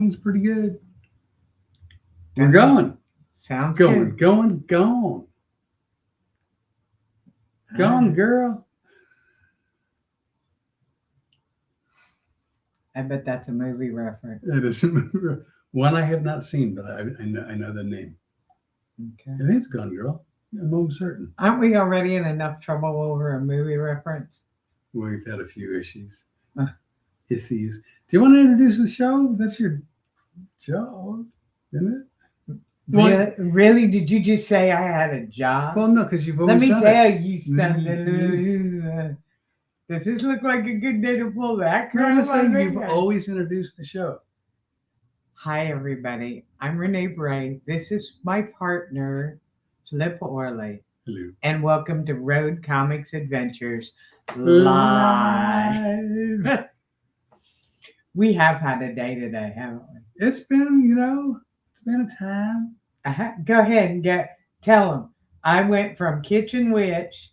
It's pretty good. We're going. Sounds Going, good. going, going. Gone, girl. I bet that's a movie reference. It is one I have not seen, but I know the name. Okay. I think it's Gone Girl. I'm almost certain. Aren't we already in enough trouble over a movie reference? We've had a few issues. Uh. Issues. Do you want to introduce the show? That's your job, isn't it? Well, really? Did you just say I had a job? Well, no, because you've always Let me done tell it. you something. Does this look like a good day to pull that No, kind I'm of just saying thing? you've always introduced the show. Hi, everybody. I'm Renee Bray. This is my partner, Flip Orley. Hello. And welcome to Road Comics Adventures Live. We have had a day today, haven't we? It's been, it's been a time. Go ahead and tell them. I went from kitchen witch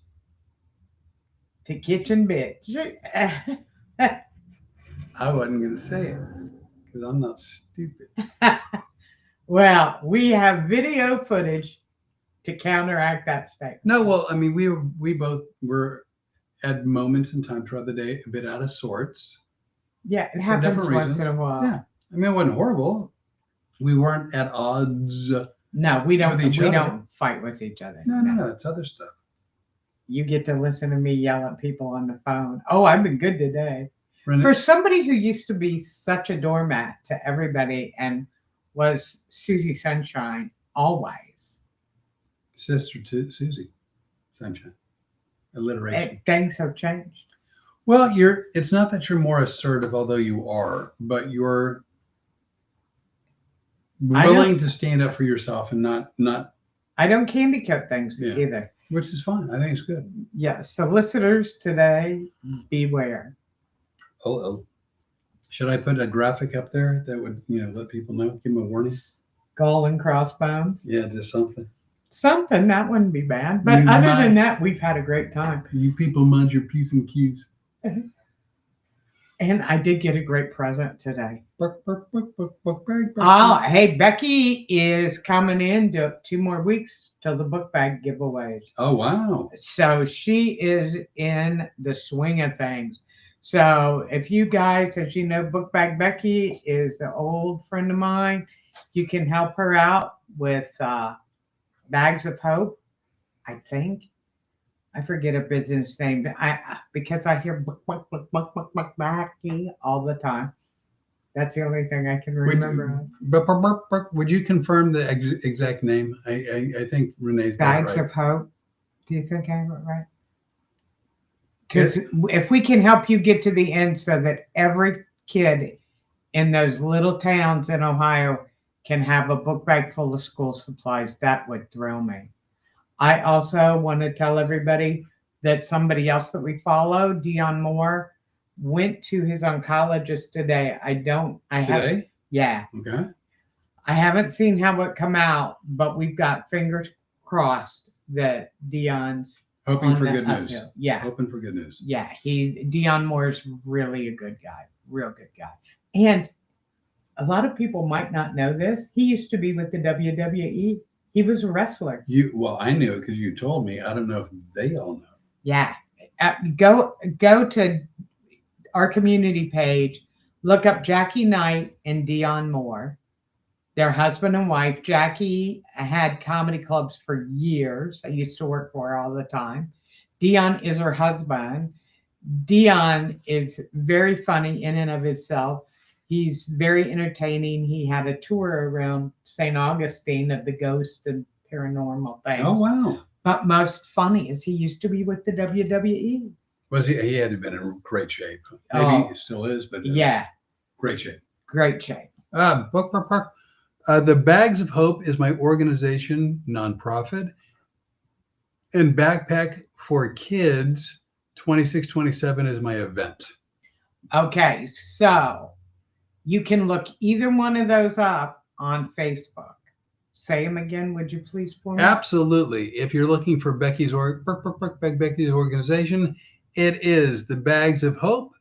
to kitchen bitch. I wasn't going to say it because I'm not stupid. Well, we have video footage to counteract that statement. No, well, I mean, we both were at moments in time throughout the day a bit out of sorts. Yeah, it happens once in a while. Yeah, I mean, it wasn't horrible. We weren't at odds. No, we don't. With each we other. don't fight with each other. No, it's other stuff. You get to listen to me yell at people on the phone. Oh, I've been good today. Renee, For somebody who used to be such a doormat to everybody and was Susie Sunshine always. sister to Susie Sunshine. Alliteration. Things have changed. Well, it's not that you're more assertive, although you are, but you're willing to stand up for yourself and not. I don't candy coat things either. Which is fine. I think it's good. Yeah, solicitors today, beware. Oh. Should I put a graphic up there that would, let people know, give them a warning? Skull and crossbones. Yeah, just something. Something, that wouldn't be bad. But other than that, we've had a great time. You people mind your P's and Q's. And I did get a great present today. Oh, hey, Becky is coming in to 2 more weeks till the book bag giveaways. Oh, wow. So she is in the swing of things. So if you guys, as you know, Book Bag Becky is an old friend of mine. You can help her out with Bags of Hope, I think. I forget her business name, because I hear book Becky all the time. That's the only thing I can remember. Would you confirm the exact name? I think Renee's got Bags it right. of Hope. Do you think I have it right? Because if we can help you get to the end so that every kid in those little towns in Ohio can have a book bag full of school supplies, that would thrill me. I also want to tell everybody that somebody else that we follow, Dion Moore, went to his oncologist today. Today? Yeah. Okay. I haven't seen how it come out, but we've got fingers crossed that Dion's hoping for good news. Uphill. Yeah. Hoping for good news. Yeah. Dion Moore's really a good guy. Real good guy. And a lot of people might not know this. He used to be with the WWE. He was a wrestler. Well, I knew it because you told me. I don't know if they all know. Yeah. Go to our community page, look up Jackie Knight and Dion Moore. They're husband and wife. Jackie had comedy clubs for years. I used to work for her all the time. Dion is her husband. Dion is very funny in and of himself. He's very entertaining. He had a tour around St. Augustine of the ghost and paranormal things. Oh, wow. But most funny is he used to be with the WWE. Was he? He had to have been in great shape. Maybe he still is, but yeah, great shape. Great shape. The Bags of Hope is my organization, nonprofit, and Backpack for Kids 2627 is my event. Okay, so you can look either one of those up on Facebook. Say them again, would you please, for me? Absolutely. If you're looking for Becky's organization, it is the Bags of Hope,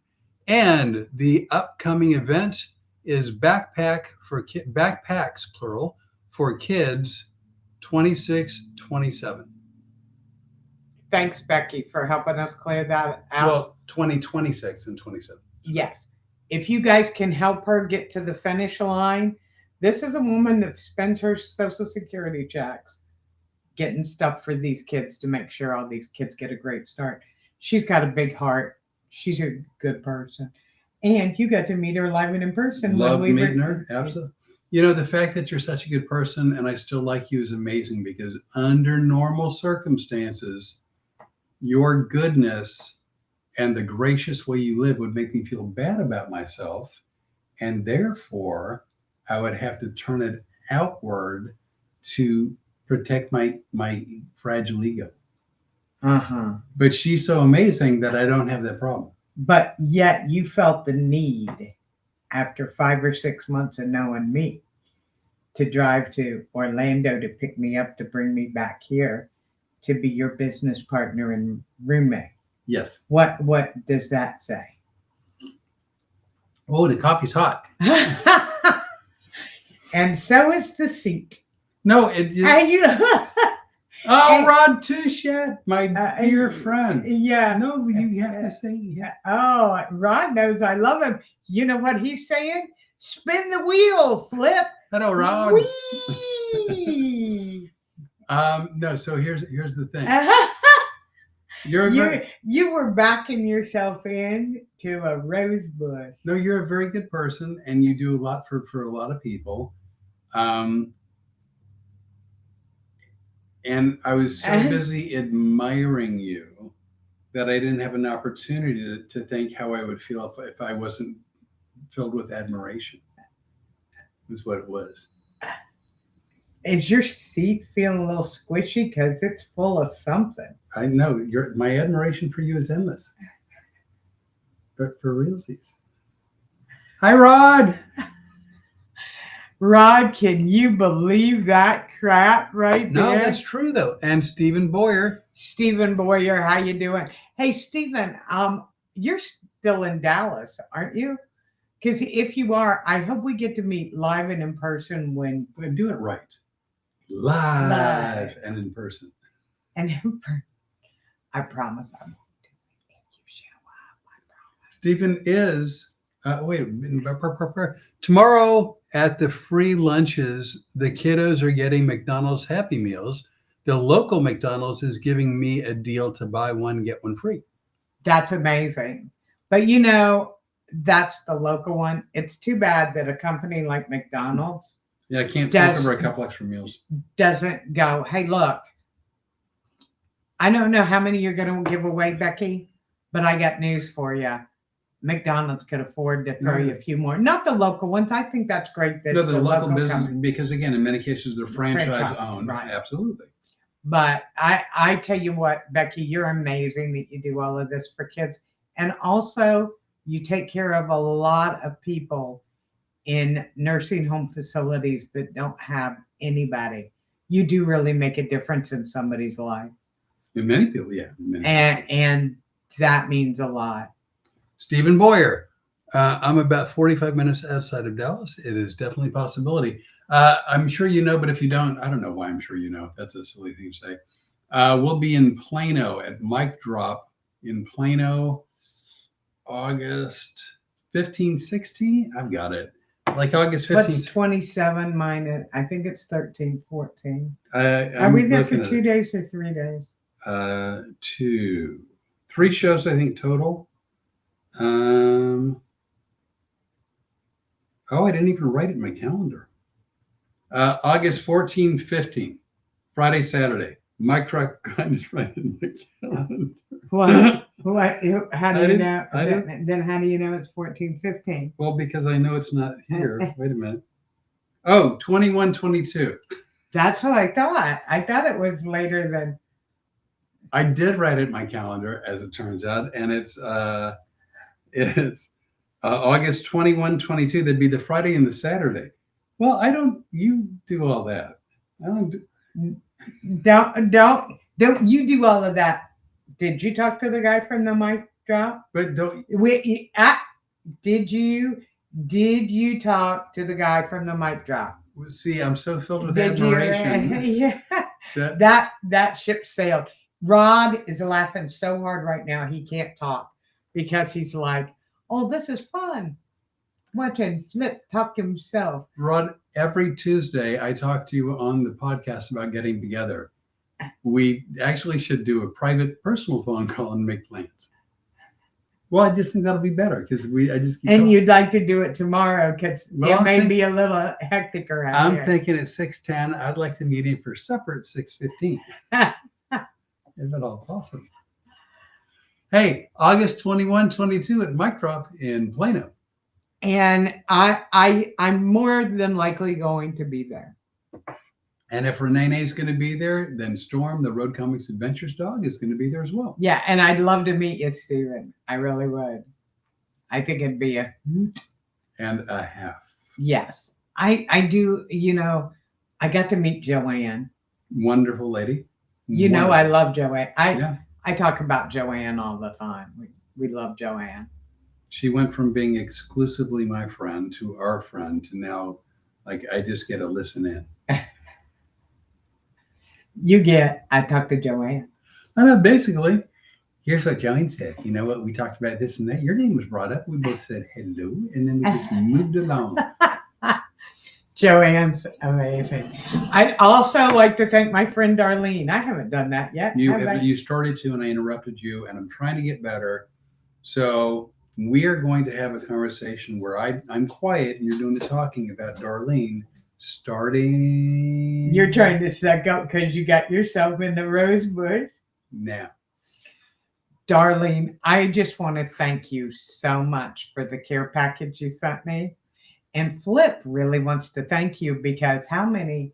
and the upcoming event is Backpack backpacks plural for kids 26, 27. Thanks, Becky, for helping us clear that out. Well, 26 and 27. Yes. If you guys can help her get to the finish line, this is a woman that spends her Social Security checks getting stuff for these kids to make sure all these kids get a great start. She's got a big heart. She's a good person. And you got to meet her live and in person. Love meeting her. Absolutely. You know, the fact that you're such a good person and I still like you is amazing, because under normal circumstances, your goodness and the gracious way you live would make me feel bad about myself. And therefore, I would have to turn it outward to protect my fragile ego. But she's so amazing that I don't have that problem. But yet you felt the need after 5 or 6 months of knowing me to drive to Orlando to pick me up, to bring me back here, to be your business partner and roommate. Yes. What does that say? Oh, the coffee's hot. And so is the seat. No, it just... And you, Rod Tushat, my dear friend. Yeah. No, you have to say, yeah. Oh, Rod knows I love him. You know what he's saying? Spin the wheel, Flip. Hello, Rod. Whee! No, so here's the thing. You were backing yourself in to a rose bush. No, you're a very good person, and you do a lot for a lot of people. And I was so busy admiring you that I didn't have an opportunity to think how I would feel if I wasn't filled with admiration. Is what it was. Is your seat feeling a little squishy because it's full of something? I know my admiration for you is endless. But for realsies. Hi, Rod. Rod, can you believe that crap right there? No, that's true though. And Stephen Boyer. Stephen Boyer, how you doing? Hey, Stephen, you're still in Dallas, aren't you? Because if you are, I hope we get to meet live and in person when we do it right. Live and in person. And in person. I promise I won't do it if you show up. I promise. Stephen is tomorrow at the free lunches, the kiddos are getting McDonald's Happy Meals. The local McDonald's is giving me a deal to buy one, get one free. That's amazing. But you know, that's the local one. It's too bad that a company like McDonald's I can't take over a couple extra meals. Doesn't go, hey, look, I don't know how many you're going to give away, Becky, but I got news for you. McDonald's could afford to throw you a few more. Not the local ones. I think that's great. That no, the local business, company, because again, in many cases, they're franchise owned. Right. Absolutely. But I tell you what, Becky, you're amazing that you do all of this for kids. And also, you take care of a lot of people in nursing home facilities that don't have anybody. You do really make a difference in somebody's life. In many people, yeah. And that means a lot. Stephen Boyer. I'm about 45 minutes outside of Dallas. It is definitely a possibility. I'm sure you know, but if you don't, I don't know why I'm sure you know. That's a silly thing to say. We'll be in Plano at Mic Drop in Plano, August 15, 16. I've got it. Like August 15th. What's 27 minus, I think it's 13, 14. Are we there for 2 days or 3 days? 3 shows, I think, total. I didn't even write it in my calendar. August 14, 15, Friday, Saturday. Mic Drop, I just write it in my calendar. What? How do you know? Then how do you know it's 14, 15? Well, because I know it's not here. Wait a minute. Oh, 21, 22. That's what I thought. I thought it was later than. I did write it in my calendar, as it turns out, and it's August 21, 22. That'd be the Friday and the Saturday. Well, you do all that. I don't you do all of that. Did you talk to the guy from the Mic Drop? But don't. Did you? Did you talk to the guy from the mic drop? See, I'm so filled with Did you? admiration. Yeah. That ship sailed. Rod is laughing so hard right now he can't talk because he's like, "Oh, this is fun." Watching Flip talk himself. Rod, every Tuesday I talk to you on the podcast about getting together. We actually should do a private personal phone call and make plans. Well, I just think that'll be better because I just keep And talking. you'd like to do it tomorrow because Well, it may be a little hectic around I'm here. thinking at 6:10, I'd like to meet him for supper at 6:15. If at all possible. Hey, August 21, 22 at Mic Drop in Plano. And I'm more than likely going to be there. And if Renee's going to be there, then Storm, the Road Comics Adventures dog, is going to be there as well. Yeah, and I'd love to meet you, Steven. I really would. I think it'd be a and a half. Yes. I do, I got to meet Joanne. Wonderful lady. You know, I love Joanne. Yeah. I talk about Joanne all the time. We love Joanne. She went from being exclusively my friend to our friend to now, like, I just get to listen in. I talked to Joanne. I know, basically, here's what Joanne said. You know what? We talked about this and that. Your name was brought up. We both said hello, and then we just moved along. Joanne's amazing. I'd also like to thank my friend Darlene. I haven't done that yet. You started to, and I interrupted you, and I'm trying to get better. So we are going to have a conversation where I'm quiet and you're doing the talking about Darlene starting. You're trying to suck up because you got yourself in the rose bush. Now. Darlene, I just want to thank you so much for the care package you sent me. And Flip really wants to thank you because how many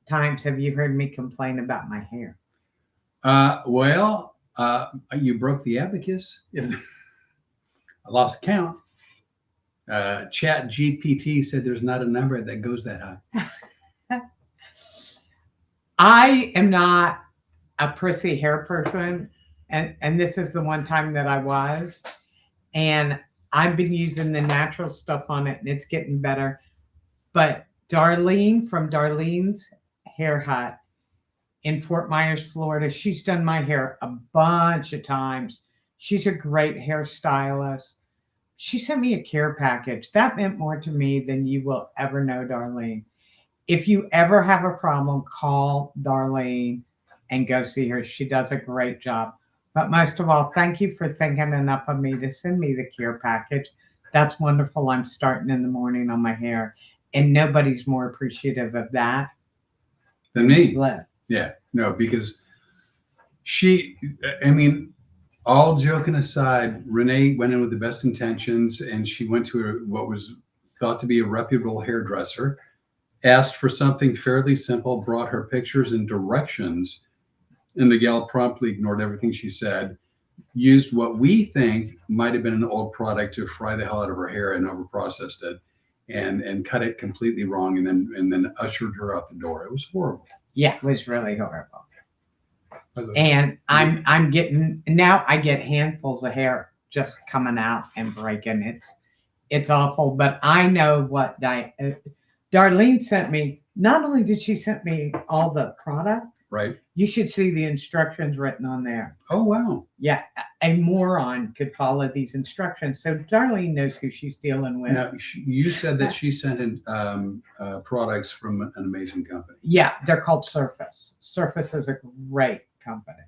times have you heard me complain about my hair? You broke the abacus. I lost count. Chat GPT said there's not a number that goes that high. I am not a prissy hair person. And this is the one time that I was. And I've been using the natural stuff on it and it's getting better. But Darlene from Darlene's Hair Hut in Fort Myers, Florida, she's done my hair a bunch of times. She's a great hairstylist. She sent me a care package. That meant more to me than you will ever know, Darlene. If you ever have a problem, call Darlene and go see her. She does a great job. But most of all, thank you for thinking enough of me to send me the care package. That's wonderful. I'm starting in the morning on my hair. And nobody's more appreciative of that than me. Flip. Yeah, no, because all joking aside, Renee went in with the best intentions and she went to what was thought to be a reputable hairdresser, asked for something fairly simple, brought her pictures and directions, and the gal promptly ignored everything she said, used what we think might have been an old product to fry the hell out of her hair and overprocessed it and cut it completely wrong and then ushered her out the door. It was horrible. Yeah, it was really horrible. And I'm getting now I get handfuls of hair just coming out and breaking. It's awful, but I know what Darlene sent me. Not only did she send me all the product, right? You should see the instructions written on there. Oh wow! Yeah, a moron could follow these instructions. So Darlene knows who she's dealing with. Now you said that she sent in products from an amazing company. Yeah, they're called Surface. Surface is a great company.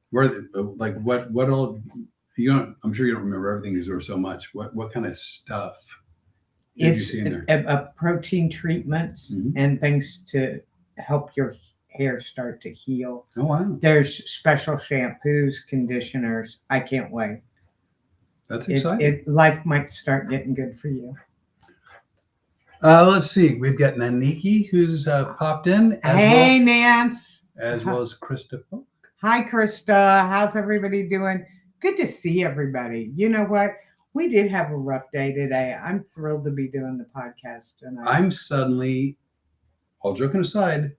Where like what all you don't? I'm sure you don't remember everything because there was so much. What kind of stuff did you see in there? A protein treatments and things to help your hair start to heal. Oh wow! There's special shampoos, conditioners. I can't wait. That's exciting. Life might start getting good for you. Let's see. We've got Naniki who's popped in. Hey, Nance. As well as Krista. Hi, Krista. How's everybody doing? Good to see everybody. You know what? We did have a rough day today. I'm thrilled to be doing the podcast tonight. I'm suddenly, all joking aside,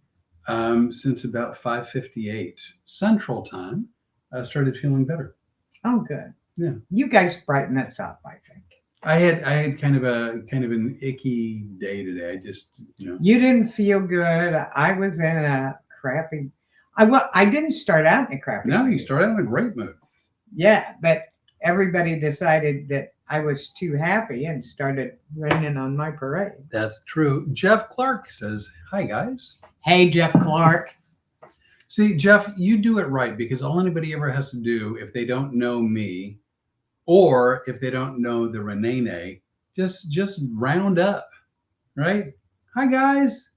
since about 5:58 Central Time, I started feeling better. Oh, good. Yeah. You guys brighten us up, I think. I had kind of an icky day today. I just, You didn't feel good. I was in a crappy. I didn't start out in a crappy. No, you mood. started out in a great mood. Yeah, but everybody decided that I was too happy and started raining on my parade. That's true. Jeff Clark says, "Hi guys." Hey, Jeff Clark. See, Jeff, you do it right because all anybody ever has to do if they don't know me, or if they don't know the Renee, just round up, right? Hi guys,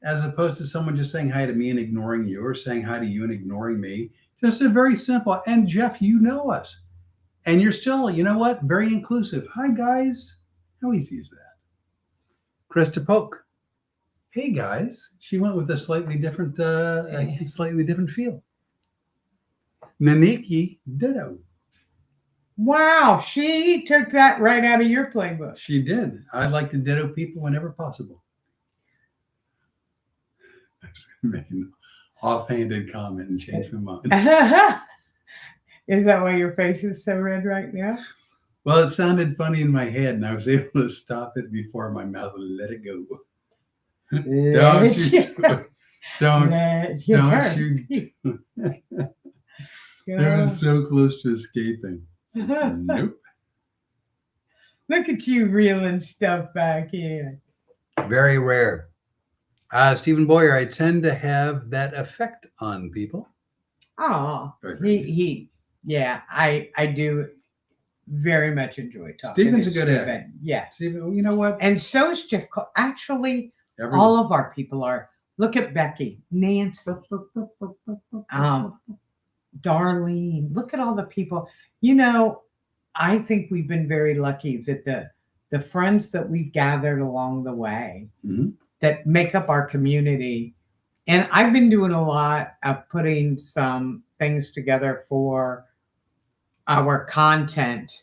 as opposed to someone just saying hi to me and ignoring you, or saying hi to you and ignoring me. Just a very simple. And Jeff, you know us, and you're still, you know what? Very inclusive. Hi guys. How easy is that? Krista Polk. Hey guys. She went with a slightly different feel. Naniki, ditto. Wow, she took that right out of your playbook. She did. I like to ditto people whenever possible. I was making an offhanded comment and change my mind. Is that why your face is so red right now? Well, it sounded funny in my head, and I was able to stop it before my mouth let it go. Don't you? It was so close to escaping. Nope. Look at you reeling stuff back in. Very rare. Stephen Boyer, I tend to have that effect on people. Oh, yeah, I do very much enjoy talking. Stephen's a good egg. Yeah. Stephen, you know what? And so is Jeff. Actually, all of our people are. Look at Becky, Nancy, Darlene. Look at all the people. I think we've been very lucky that the friends that we've gathered along the way that make up our community. And I've been doing a lot of putting some things together for our content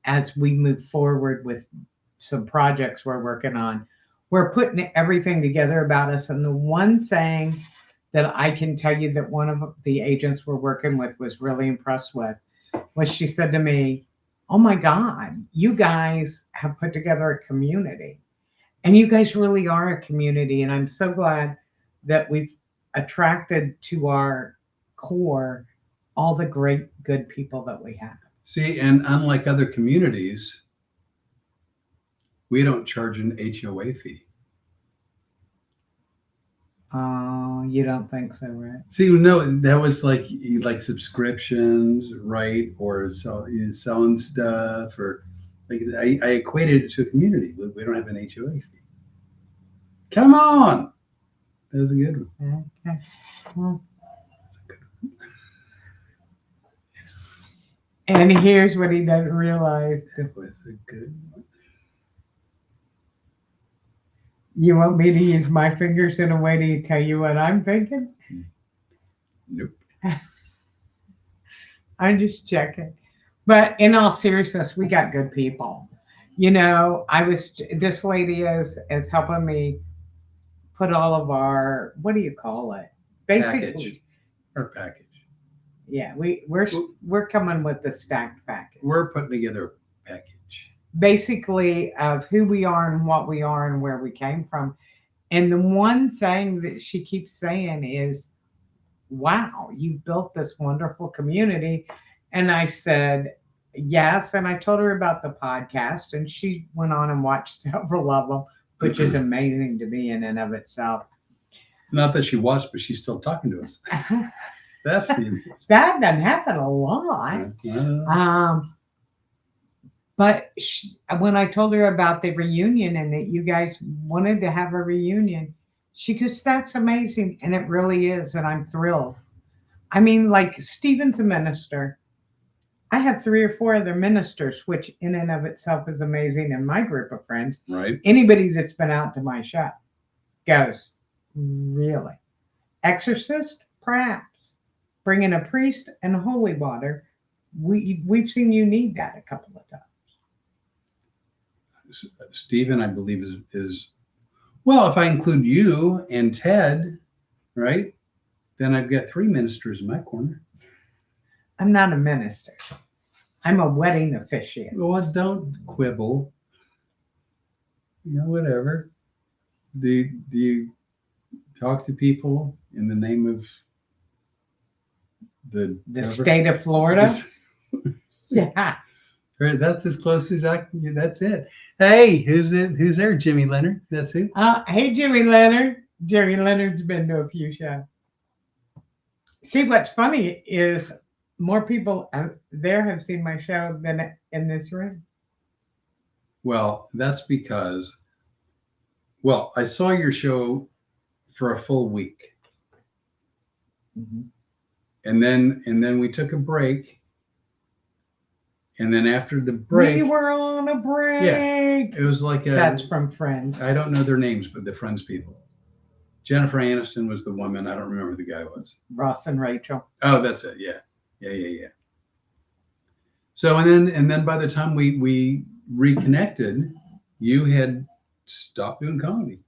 as we move forward with some projects we're working on. We're putting everything together about us. And the one thing that I can tell you that one of the agents we're working with was really impressed with was she said to me, "Oh my God, you guys have put together a community. And you guys really are a community. And I'm so glad that we've attracted to our core all the great, good people that we have." See, and unlike other communities, we don't charge an HOA fee. Oh, you don't think so, right? See, no, that was like subscriptions, right? Or selling stuff, or like I equated it to a community. We don't have an HOA fee. Come on, that was a good one. Okay. Well, and here's what he doesn't realize. That was a good one. You want me to use my fingers in a way to tell you what I'm thinking? Nope. I'm just checking. But in all seriousness, we got good people. This lady is helping me put all of our, what do you call it? Package. Yeah, we're coming with the stacked package. We're putting together a package. Basically of who we are and what we are and where we came from. And the one thing that she keeps saying is, "Wow, you built this wonderful community." And I said, yes. And I told her about the podcast, and she went on and watched several of them, which is amazing to me in and of itself. Not that she watched, but she's still talking to us. That's that doesn't happen a lot. But when I told her about the reunion and that you guys wanted to have a reunion, she goes, "That's amazing." And it really is. And I'm thrilled. I mean, like Stephen's a minister. I have 3 or 4 other ministers, which in and of itself is amazing in my group of friends. Right. Anybody that's been out to my shop goes, "Really? Exorcist? Perhaps. Bring in a priest and holy water. We've seen you need that a couple of times." Stephen, I believe, is well, if I include you and Ted, right, then I've got 3 ministers in my corner. I'm not a minister. I'm a wedding officiant. Well, don't quibble. Whatever. Do you talk to people in the name of the state of Florida? Yeah. That's as close as I can. That's it. Hey, who's it? Who's there? Jimmy Leonard. That's who. Hey, Jimmy Leonard. Jimmy Leonard's been to a few shows. See, what's funny is more people out there have seen my show than in this room. Well, that's because, I saw your show for a full week, and then we took a break, and then after the break, we were on a break. Yeah, it was like that's from Friends. I don't know their names, but the Friends people. Jennifer Aniston was the woman. I don't remember who the guy was. Ross and Rachel. Oh, that's it. Yeah. So and then by the time we reconnected, you had stopped doing comedy.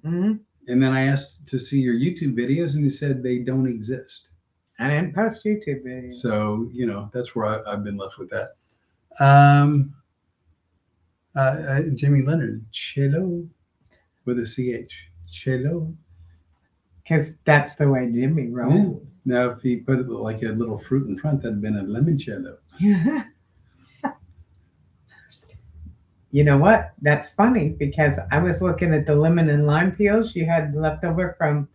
Mm-hmm. And then I asked to see your YouTube videos, and you said they don't exist. I didn't post YouTube videos. So that's where I've been left with that. Jimmy Leonard, cello with a CH. Cello. Because that's the way Jimmy rolls. Yeah. Now, if he put it like a little fruit in front, that'd been a limoncello. You know what? That's funny because I was looking at the lemon and lime peels you had left over from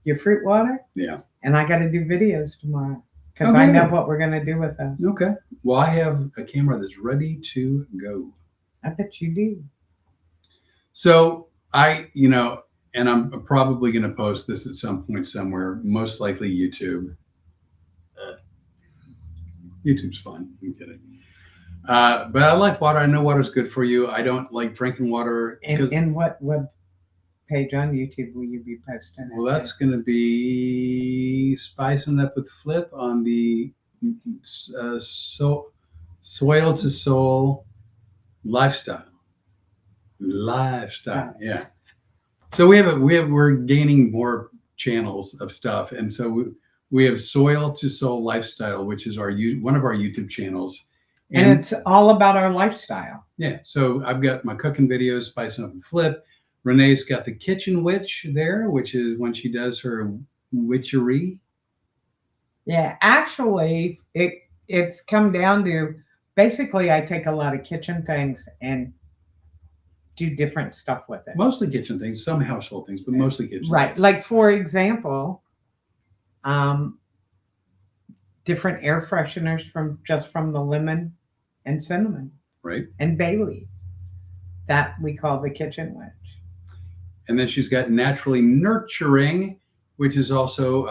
your fruit water. Yeah. And I got to do videos tomorrow because I know what we're going to do with those. Okay. Well, I have a camera that's ready to go. I bet you do. So and I'm probably going to post this at some point somewhere, most likely YouTube. YouTube's fun. I'm kidding. But I like water. I know water's good for you. I don't like drinking water. And what web page on YouTube will you be posting? Well, that's going to be Spicing Up with Flip on the Soil to Soul lifestyle. Yeah. So we're gaining more channels of stuff, and so we have Soil to Soul Lifestyle, which is one of our YouTube channels, and it's all about our lifestyle. Yeah. So I've got my cooking videos, Spicing Up and Flip. Renee's got the Kitchen Witch there, which is when she does her witchery. Yeah, actually, it's come down to basically I take a lot of kitchen things and do different stuff with it. Mostly kitchen things, some household things, but mostly kitchen. Right. Things. Like, for example, different air fresheners from the lemon and cinnamon. Right. And bay leaf. That we call the Kitchen Witch. And then she's got Naturally Nurturing, which is also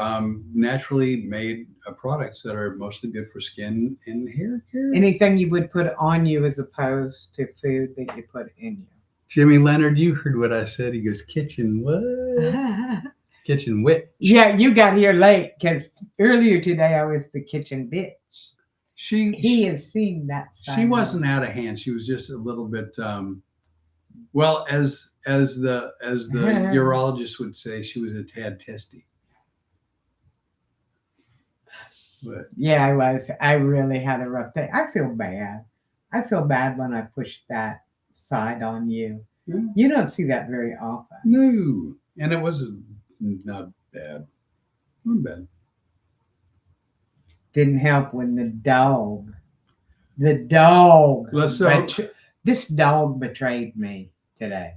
naturally made products that are mostly good for skin and hair care. Anything you would put on you as opposed to food that you put in you. Jimmy Leonard, you heard what I said. He goes, kitchen what? Kitchen witch. Yeah, you got here late because earlier today I was the kitchen bitch. He has seen that side. She wasn't out of hand. She was just a little bit well, as the urologist would say, she was a tad testy. But yeah, I was. I really had a rough day. I feel bad. I feel bad when I push that side on you. Yeah. You don't see that very often. No. And it was not bad. Not bad. Didn't help when the dog. This dog betrayed me today.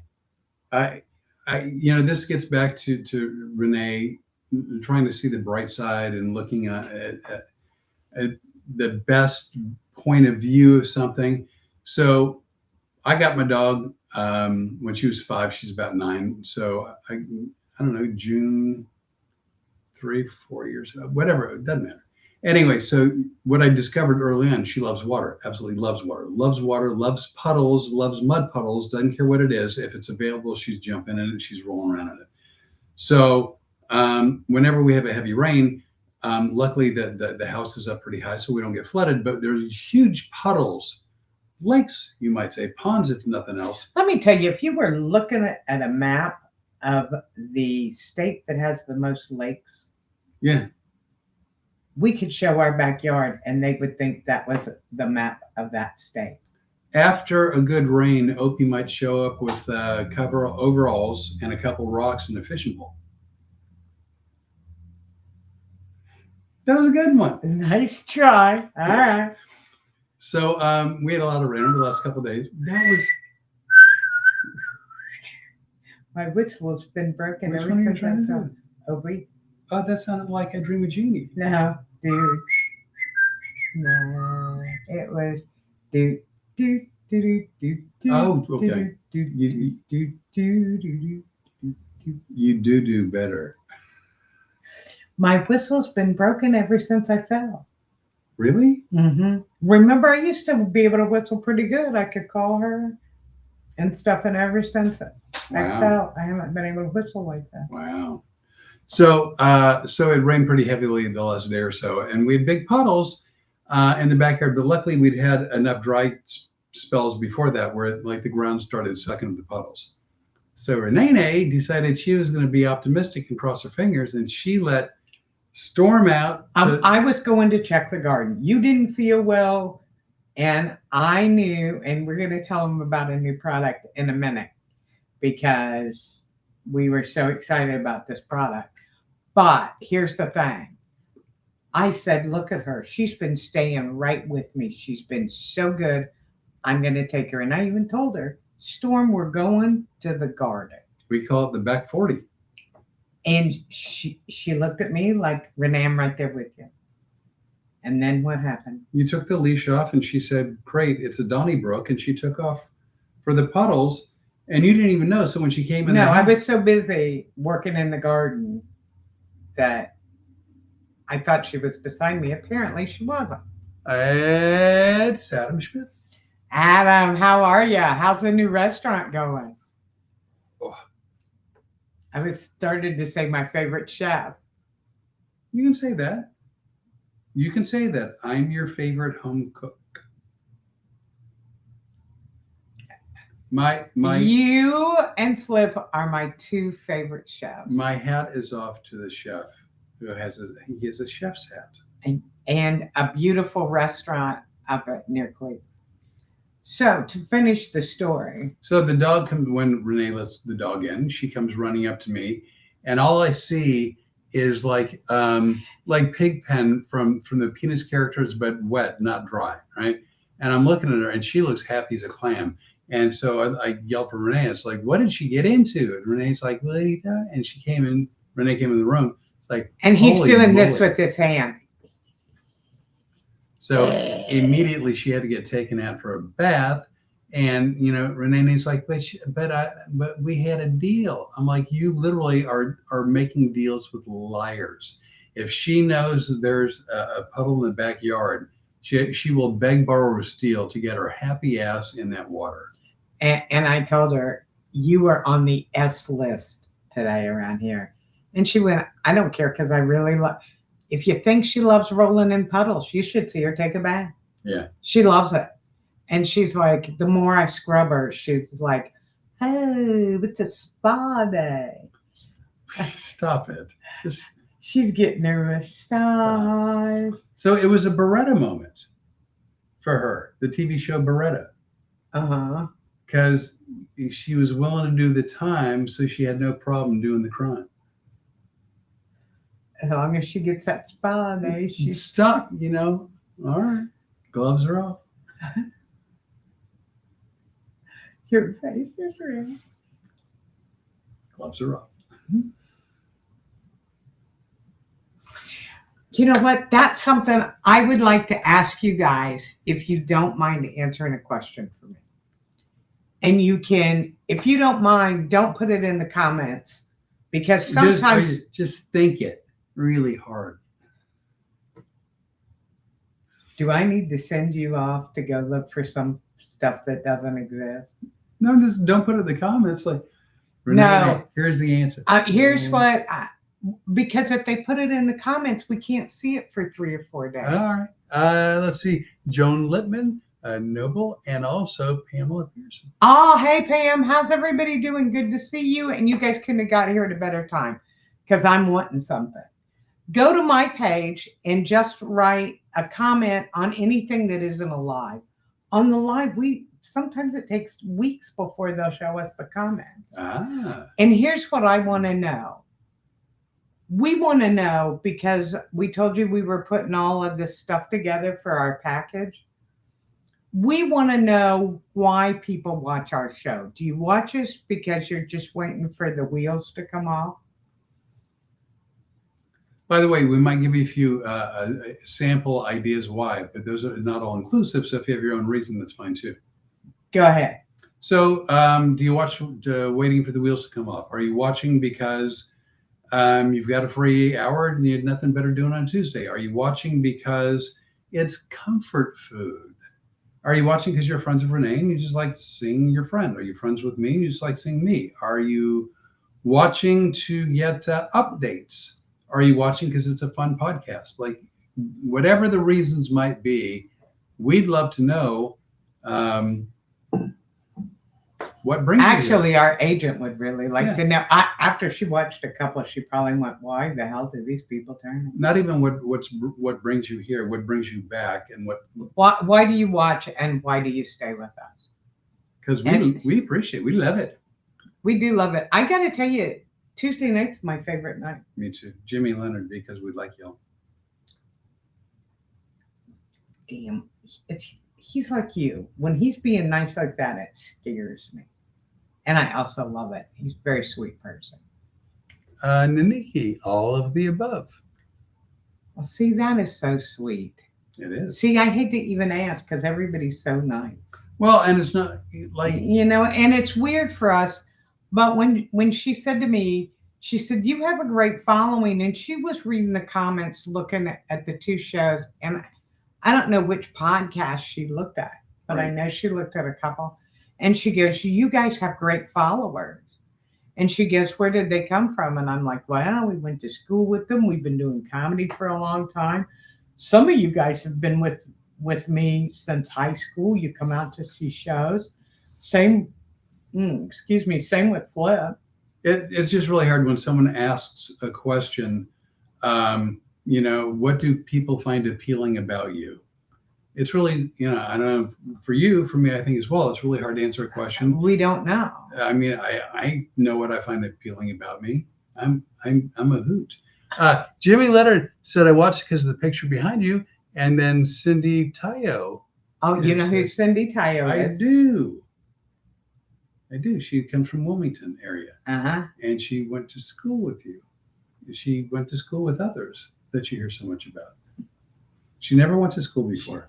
This gets back to Renee trying to see the bright side and looking at the best point of view of something. So I got my dog when she was 5. She's about 9. So I don't know, June 3-4 years ago, whatever, it doesn't matter. Anyway, so what I discovered early on, she loves water, absolutely loves water, loves puddles, loves mud puddles, doesn't care what it is. If it's available, she's jumping in it, she's rolling around in it. So whenever we have a heavy rain, luckily the house is up pretty high, so we don't get flooded, but there's huge puddles, lakes, you might say, ponds, if nothing else. Let me tell you, if you were looking at a map of the state that has the most lakes, yeah, we could show our backyard and they would think that was the map of that state. After a good rain, Opie might show up with cover overalls and a couple rocks and a fishing pole. That was a good one. Nice try. All right. So we had a lot of rain over the last couple of days. That was. My whistle's been broken Which ever one are you since trying to I do? found Opie. Oh, that sounded like I Dream of Jeannie. No, dude. No, it was do do do do do do. Oh, okay. Do do do do do do. You do better. My whistle's been broken ever since I fell. Really? Mm-hmm. Remember, I used to be able to whistle pretty good. I could call her and stuff, and ever since I fell, I haven't been able to whistle like that. Wow. So so it rained pretty heavily the last day or so, and we had big puddles in the backyard. But luckily, we'd had enough dry spells before that where like the ground started sucking up the puddles. So Renee decided she was going to be optimistic and cross her fingers, and she let storm out. I was going to check the garden. You didn't feel well, and I knew, and we're going to tell them about a new product in a minute because we were so excited about this product. But here's the thing. I said, look at her. She's been staying right with me. She's been so good. I'm going to take her. And I even told her, Storm, we're going to the garden. We call it the back 40. And she looked at me like, Renee, I'm right there with you. And then what happened? You took the leash off and she said, great, it's a Donnybrook. And she took off for the puddles and you didn't even know. So when she came in, I was so busy working in the garden that I thought she was beside me. Apparently she wasn't. It's Adam Schmidt. Adam, how are you? How's the new restaurant going? Oh. I was started to say my favorite chef. You can say that. You can say that. I'm your favorite home cook. You and Flip are my two favorite chefs. My hat is off to the chef who has a chef's hat. And a beautiful restaurant up at near Cleveland. So to finish the story. So the dog comes when Renee lets the dog in, she comes running up to me, and all I see is like Pigpen from the Peanuts characters, but wet, not dry, right? And I'm looking at her and she looks happy as a clam. And so I yelled for Renee. It's like, what did she get into? And Renee's like, Lita. And Renee came in the room. It's like, and he's doing moly. This with his hand. So immediately she had to get taken out for a bath. And, Renee's like, but we had a deal. I'm like, you literally are making deals with liars. If she knows there's a puddle in the backyard, she will beg, borrow, or steal to get her happy ass in that water. And I told her, you are on the S list today around here. And she went, I don't care because I really love. If you think she loves rolling in puddles, you should see her take a bath. Yeah. She loves it. And she's like, the more I scrub her, she's like, oh, it's a spa day. Stop it. She's getting her massage. So it was a Beretta moment for her, the TV show Beretta. Uh-huh. Because she was willing to do the time, so she had no problem doing the crime. As long as she gets that spa day, she's stuck, all right. Gloves are off. Your face is red. Gloves are off. You know what? That's something I would like to ask you guys, if you don't mind answering a question for me. And you can, if you don't mind, don't put it in the comments, because sometimes just think it really hard. Do I need to send you off to go look for some stuff that doesn't exist? No, just don't put it in the comments. Like, Renee, no. Here's the answer. Here's what. Because if they put it in the comments, we can't see it for 3 or 4 days. All right. Let's see. Joan Lippman, Noble, and also Pamela Pearson. Oh, hey, Pam. How's everybody doing? Good to see you. And you guys couldn't have got here at a better time because I'm wanting something. Go to my page and just write a comment on anything that isn't a live. On the live, we sometimes it takes weeks before they'll show us the comments. Ah, And here's what I want to know. We want to know because we told you we were putting all of this stuff together for our package. We want to know why people watch our show. Do you watch us because you're just waiting for the wheels to come off? by the way, we might give you a few sample ideas why, but those are not all inclusive. So if you have your own reason, that's fine too. Go ahead. So, do you watch Waiting for the Wheels to Come Off? Are you watching because you've got a free hour and you had nothing better doing on Tuesday? Are you watching because it's comfort food? Are you watching because you're friends with Renee and you just like seeing your friend? Are you friends with me and you just like seeing me? Are you watching to get updates? Are you watching because it's a fun podcast? Like, whatever the reasons might be, we'd love to know what brings you here. Actually, our agent would really like to know. After she watched a couple, she probably went, "Why the hell do these people turn?" Not even what brings you here, what brings you back, and Why do you watch and why do you stay with us? because we appreciate it. We love it. We do love it. I got to tell you, Tuesday night's my favorite night. Me too. Jimmy Leonard, because we like y'all. Damn, he's like you. When he's being nice like that, it scares me. And I also love it. He's a very sweet person. Naniki, all of the above. Well, see, that is so sweet. It is. See, I hate to even ask because everybody's so nice. Well, and it's not like, and it's weird for us. But when she said to me, she said, "You have a great following," and she was reading the comments, looking at the two shows, and I don't know which podcast she looked at, but I know she looked at a couple, and she goes, "You guys have great followers," and she goes, "Where did they come from?" And I'm like, "Well, we went to school with them. We've been doing comedy for a long time. Some of you guys have been with me since high school. You come out to see shows. Same with Flip." it's just really hard when someone asks a question, what do people find appealing about you? It's really, I don't know, for me, I think as well, it's really hard to answer a question. We don't know. I mean, I know what I find appealing about me. I'm a hoot. Jimmy Leonard said, "I watched because of the picture behind you." And then Cindy Tayo. Oh, you know who Cindy Tayo is? I do. She comes from Wilmington area. Uh-huh. And she went to school with you. She went to school with others that you hear so much about. She never went to school before.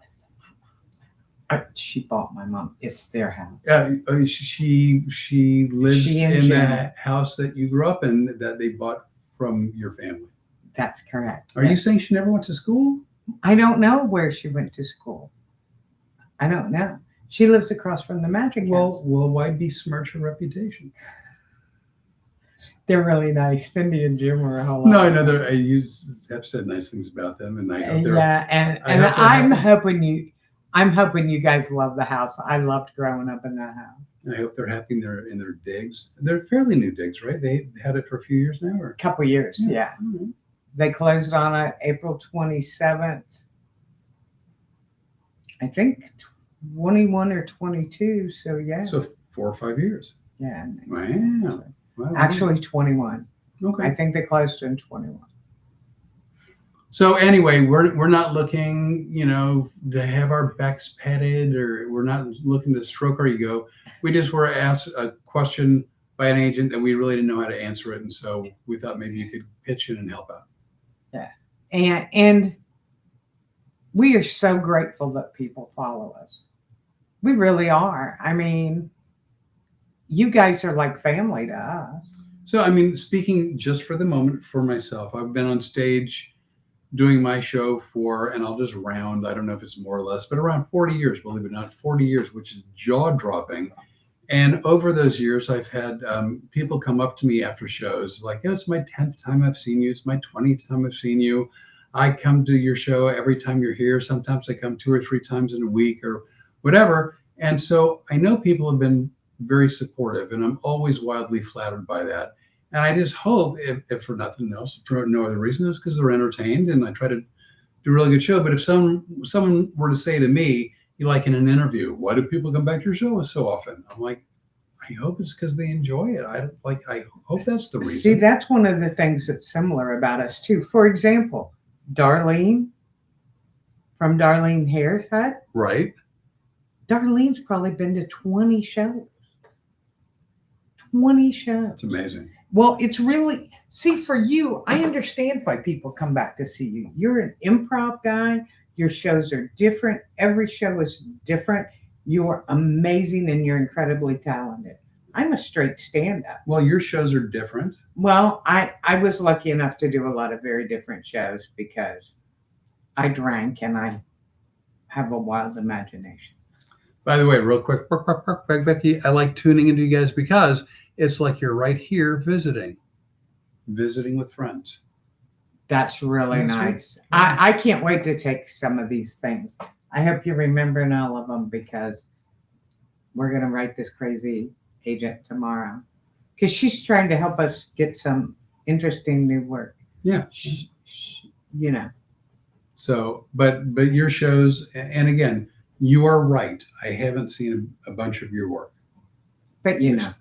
She bought my mom. It's their house. She lives in the house that you grew up in that they bought from your family. That's correct. Are you saying she never went to school? I don't know where she went to school. I don't know. She lives across from the Magic House. Well, why besmirch her reputation? They're really nice. Cindy and Jim are a whole lot. No, I know have said nice things about them, and I hope they're. Yeah, and I'm hoping you guys love the house. I loved growing up in that house. I hope they're happy in their digs. They're fairly new digs, right? They had it for a few years now, or a couple years. Yeah. Mm-hmm. They closed on it April 27th. I think 21 or 22. So yeah. So 4 or 5 years. Yeah. Wow. Actually 21. Okay. I think they closed in 21. So anyway, we're not looking, to have our backs petted, or we're not looking to stroke our ego. We just were asked a question by an agent that we really didn't know how to answer it, and so we thought maybe you could pitch in and help out. Yeah, and we are so grateful that people follow us. We really are. I mean, you guys are like family to us. So, I mean, speaking just for the moment for myself, I've been on stage doing my show for, and I'll just round, I don't know if it's more or less, but around 40 years, believe it or not, 40 years, which is jaw-dropping. And over those years, I've had people come up to me after shows like, it's my 10th time I've seen you. It's my 20th time I've seen you. I come to your show every time you're here. Sometimes I come 2 or 3 times in a week or whatever. And so I know people have been very supportive, and I'm always wildly flattered by that. And I just hope, if for nothing else, for no other reason, it's because they're entertained, and I try to do a really good show. But if someone were to say to me, you like in an interview, why do people come back to your show so often? I'm like, I hope it's because they enjoy it. I hope that's the reason. See, that's one of the things that's similar about us too. For example, Darlene from Darlene Haircut. Right? Darlene's probably been to 20 shows. 20 shows. That's amazing. Well, it's really, see, for you, I understand why people come back to see you. You're an improv guy. Your shows are different. Every show is different. You're amazing and you're incredibly talented. I'm a straight stand-up. Well, your shows are different. Well, I was lucky enough to do a lot of very different shows because I drank and I have a wild imagination. By the way, real quick, Becky, I like tuning into you guys because it's like you're right here visiting with friends. That's really That's nice. right. I can't wait to take some of these things. I hope you're remembering all of them because we're going to write this crazy agent tomorrow because she's trying to help us get some interesting new work. Yeah. You know. So, but your shows, and again, you are right. I haven't seen a bunch of your work. But you know.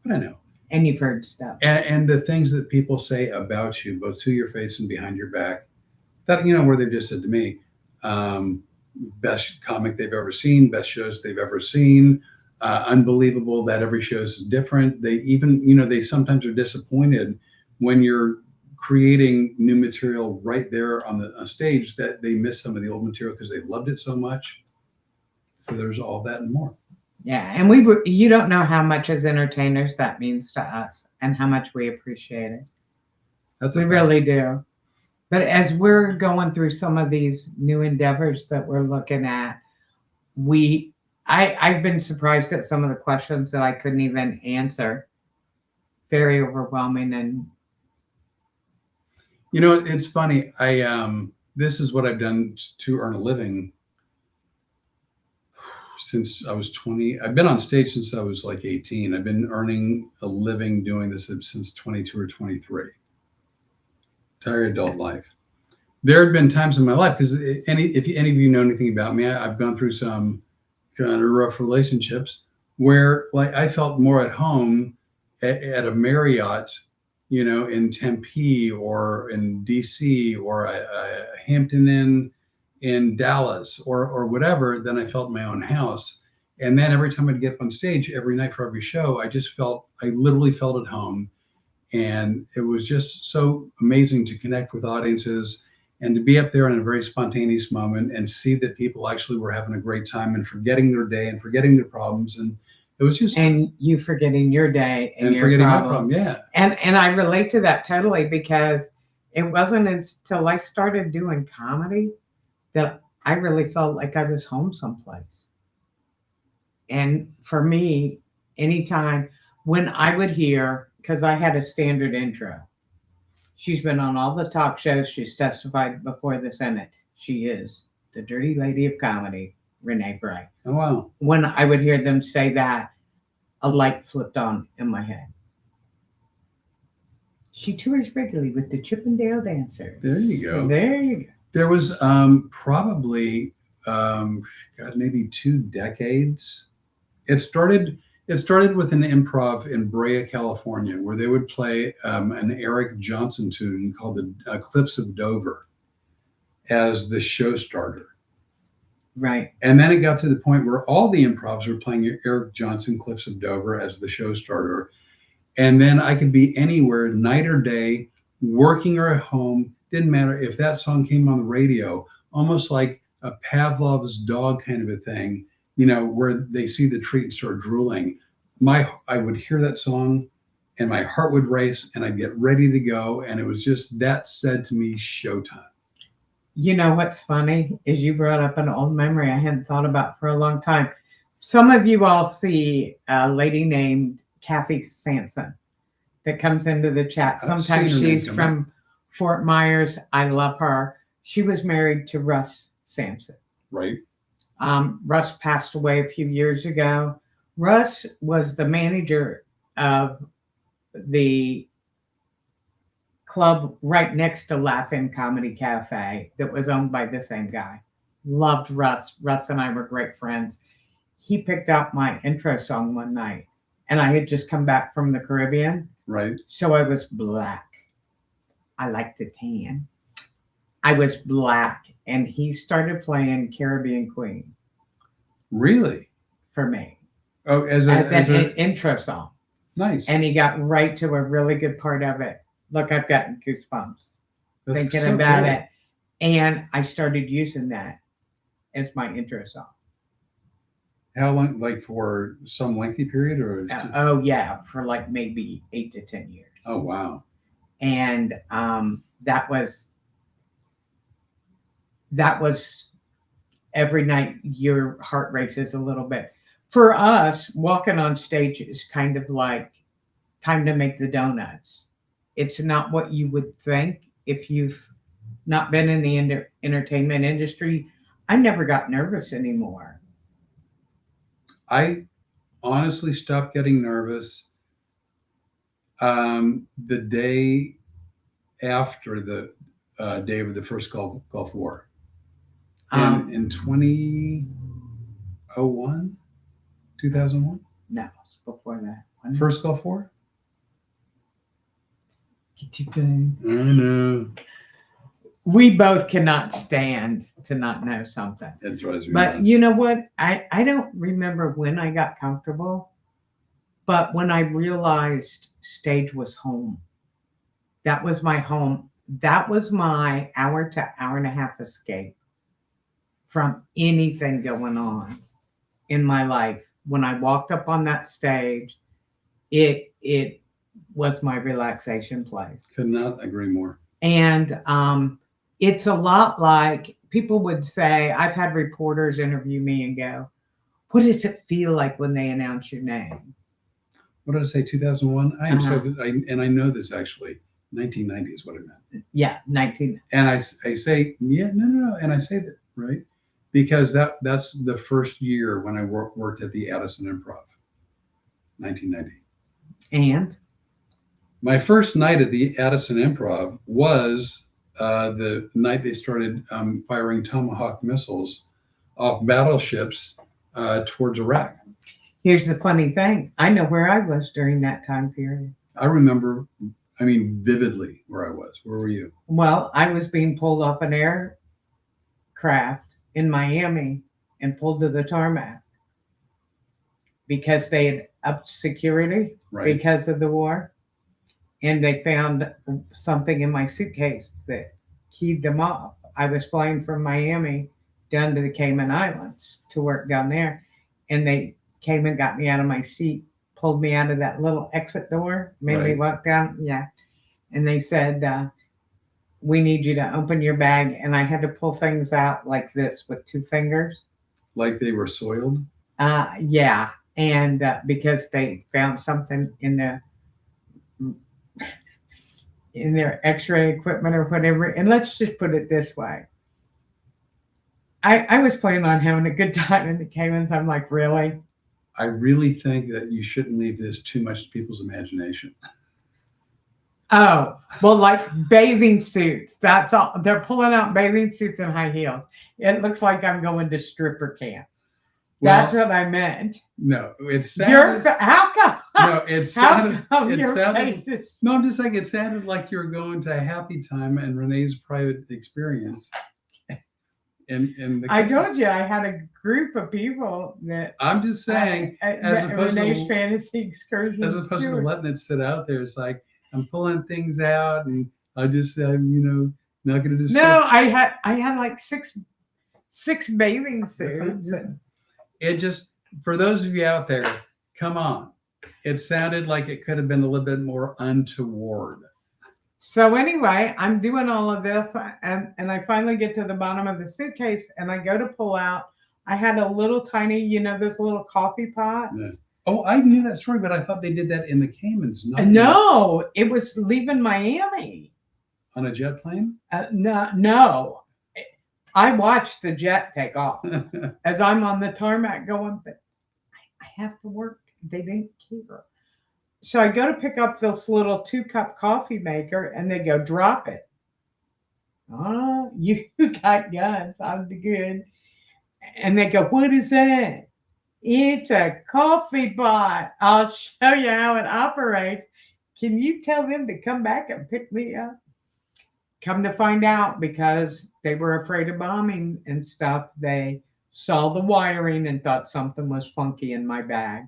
But I know. And you've heard stuff. And the things that people say about you, both to your face and behind your back, that, where they've just said to me, best comic they've ever seen, best shows they've ever seen, unbelievable that every show is different. They even, they sometimes are disappointed when you're creating new material right there on the stage that they miss some of the old material because they loved it so much. So there's all that and more. Yeah, and you don't know how much as entertainers that means to us and how much we appreciate it. We really do. But as we're going through some of these new endeavors that we're looking at, I've been surprised at some of the questions that I couldn't even answer. Very overwhelming. And it's funny. This is what I've done to earn a living since I was 20. I've been on stage since I was like 18. I've been earning a living doing this since 22 or 23. Entire adult life. There have been times in my life, because if any of you know anything about me, I've gone through some kind of rough relationships where like I felt more at home at a Marriott, in Tempe or in DC or a Hampton Inn in Dallas or whatever, than I felt in my own house. And then every time I'd get up on stage, every night for every show, I literally felt at home. And it was just so amazing to connect with audiences and to be up there in a very spontaneous moment and see that people actually were having a great time and forgetting their day and forgetting their problems. And it was just... And you forgetting your day and your forgetting problem. My problem, yeah. And I relate to that totally because it wasn't until I started doing comedy that I really felt like I was home someplace. And for me, anytime when I would hear, because I had a standard intro, she's been on all the talk shows, she's testified before the Senate. She is the dirty lady of comedy, Renee Bray. Oh, wow. When I would hear them say that, a light flipped on in my head. She tours regularly with the Chippendale Dancers. There you go. There you go. There was probably maybe 2 decades. It started with an improv in Brea, California, where they would play an Eric Johnson tune called the Cliffs of Dover as the show starter. Right. And then it got to the point where all the improvs were playing Eric Johnson, Cliffs of Dover as the show starter. And then I could be anywhere, night or day, working or at home. Didn't matter if that song came on the radio, almost like a Pavlov's dog kind of a thing, where they see the treat and start drooling. I would hear that song and my heart would race and I'd get ready to go. And it was just, that said to me, showtime. You know what's funny is you brought up an old memory I hadn't thought about for a long time. Some of you all see a lady named Kathy Sampson that comes into the chat. Sometimes she's from Fort Myers. I love her. She was married to Russ Sampson. Right. Russ passed away a few years ago. Russ was the manager of the club right next to Laugh-In Comedy Cafe that was owned by the same guy. Loved Russ. Russ and I were great friends. He picked out my intro song one night, and I had just come back from the Caribbean. Right. So I was black. I like to tan. I was black, and he started playing Caribbean Queen Really? for me Oh, as an intro song. Nice. And he got right to a really good part of it. Look, I've gotten goosebumps thinking so about cool. it. And I started using that as my intro song. How long? Like for some lengthy period, or? Oh yeah, for like maybe 8 to 10 years. Oh wow. And that was every night your heart races a little bit. For us, walking on stage is kind of like time to make the donuts. It's not what you would think if you've not been in the entertainment industry. I never got nervous anymore. I honestly stopped getting nervous the day after the day of the first Gulf War. In 2001, 2001? No, it's before that. First Gulf War? Get your thing. I know. We both cannot stand to not know something. It drives me But nuts. you know what? I don't remember when I got comfortable, but when I realized stage was home. That was my home. That was my hour to hour and a half escape from anything going on in my life. When I walked up on that stage, it was my relaxation place. Could not agree more. And it's a lot like people would say, I've had reporters interview me and go, what does it feel like when they announce your name? What did I say? 2001? I am and I know this actually. 1990 is what I meant. Yeah, 19. And I say, yeah, no. And I say that, right? Because that's the first year when I worked at the Addison Improv, 1990. And? My first night at the Addison Improv was the night they started firing Tomahawk missiles off battleships towards Iraq. Here's the funny thing. I know where I was during that time period. I remember, vividly where I was. Where were you? Well, I was being pulled off an aircraft in Miami and pulled to the tarmac because they had upped security because of the war. And they found something in my suitcase that keyed them off. I was flying from Miami down to the Cayman Islands to work down there. And they came and got me out of my seat, pulled me out of that little exit door, made me walk down. Yeah. And they said, we need you to open your bag. And I had to pull things out like this with 2 fingers. Like they were soiled? Yeah. And because they found something in their x-ray equipment or whatever. And let's just put it this way. I was planning on having a good time in the Caymans. I'm like, really? I really think that you shouldn't leave this too much to people's imagination. Oh, well, like bathing suits. That's all. They're pulling out bathing suits and high heels. It looks like I'm going to stripper camp. That's what I meant. No, it sounded. How come? No, it sounded. No, I'm just saying it sounded like you were going to a happy time and Renee's private experience. I told you I had a group of people that. I'm just saying, as opposed Renee's fantasy excursion. As opposed to letting it sit out there, it's like I'm pulling things out, and I just, not going to discuss. No, I had like six bathing suits. It just, for those of you out there, come on. It sounded like it could have been a little bit more untoward. So anyway, I'm doing all of this, and I finally get to the bottom of the suitcase, and I go to pull out. I had a little tiny, those little coffee pots. Yeah. Oh, I knew that story, but I thought they did that in the Caymans. No, it was leaving Miami. On a jet plane? No. I watched the jet take off as I'm on the tarmac going, but I have to work. They didn't care. So I go to pick up this little 2-cup coffee maker, and they go, drop it. Oh, you got guns. I'm the good. And they go, what is that? It's a coffee pot. I'll show you how it operates. Can you tell them to come back and pick me up? Come to find out, because they were afraid of bombing and stuff, they saw the wiring and thought something was funky in my bag.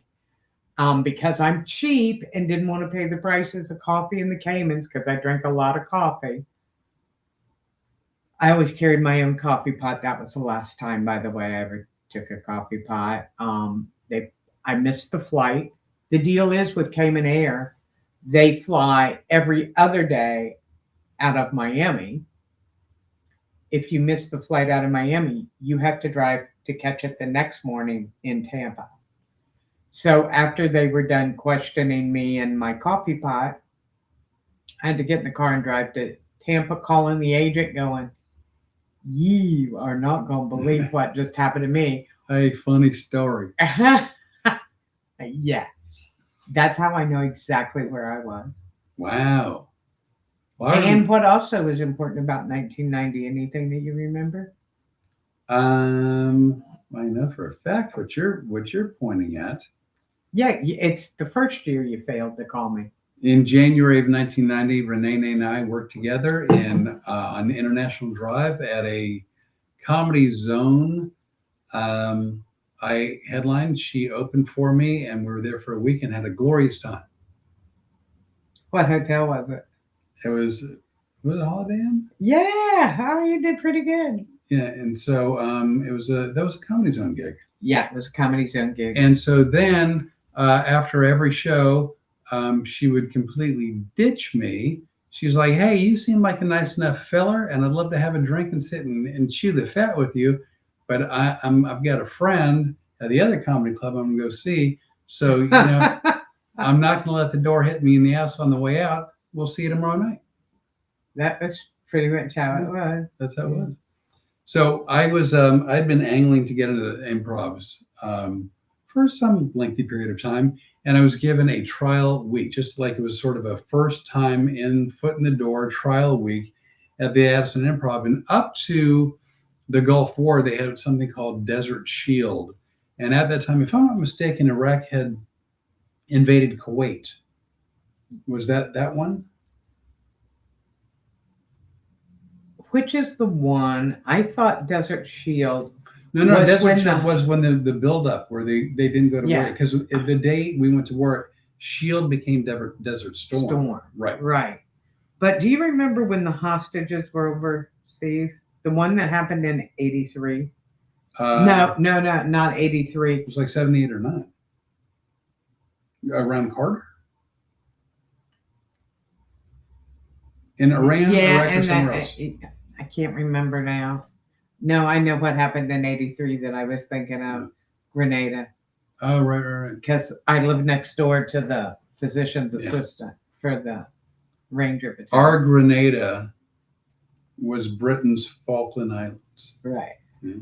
Because I'm cheap and didn't want to pay the prices of coffee in the Caymans, because I drank a lot of coffee. I always carried my own coffee pot. That was the last time, by the way, I ever took a coffee pot. I missed the flight. The deal is with Cayman Air, they fly every other day out of Miami. If you miss the flight out of Miami, you have to drive to catch it the next morning in Tampa. So after they were done questioning me and my coffee pot, I had to get in the car and drive to Tampa, calling the agent going, you are not going to believe what just happened to me. Hey, funny story. Yeah. That's how I know exactly where I was. Wow. Well, And what also was important about 1990? Anything that you remember? I know for a fact what you're pointing at. Yeah, it's the first year you failed to call me. In January of 1990, Renee and I worked together on the International Drive at a Comedy Zone. I headlined, she opened for me, and we were there for a week and had a glorious time. What hotel was it? It was it Holiday Inn? Yeah, you did pretty good. Yeah, and so that was a Comedy Zone gig. Yeah, it was a Comedy Zone gig. And so then after every show, she would completely ditch me. She's like, hey, you seem like a nice enough feller, and I'd love to have a drink and sit and chew the fat with you. But I've got a friend at the other comedy club I'm going to go see. So, I'm not going to let the door hit me in the ass on the way out. We'll see you tomorrow night. That was pretty much how it was. That's how it was. So I was, I'd been angling to get into improvs for some lengthy period of time. And I was given a trial week, just like it was sort of a first time foot in the door trial week at the Addison Improv. And up to the Gulf War, they had something called Desert Shield. And at that time, if I'm not mistaken, Iraq had invaded Kuwait. Was that one? Which is the one? I thought Desert Shield. No, Desert Shield was when the buildup where they didn't go to war. Because the day we went to war, Shield became Desert Storm. Right. But do you remember when the hostages were overseas? The one that happened in 83? No, not 83. It was like 78 or 9. Around Carter? In Iran, Iraq, or somewhere else? I can't remember now. No, I know what happened in 83 that I was thinking of. Grenada. Oh, right. Because I lived next door to the physician's assistant for the Ranger Battalion. Our Grenada was Britain's Falkland Islands. Right. Yeah.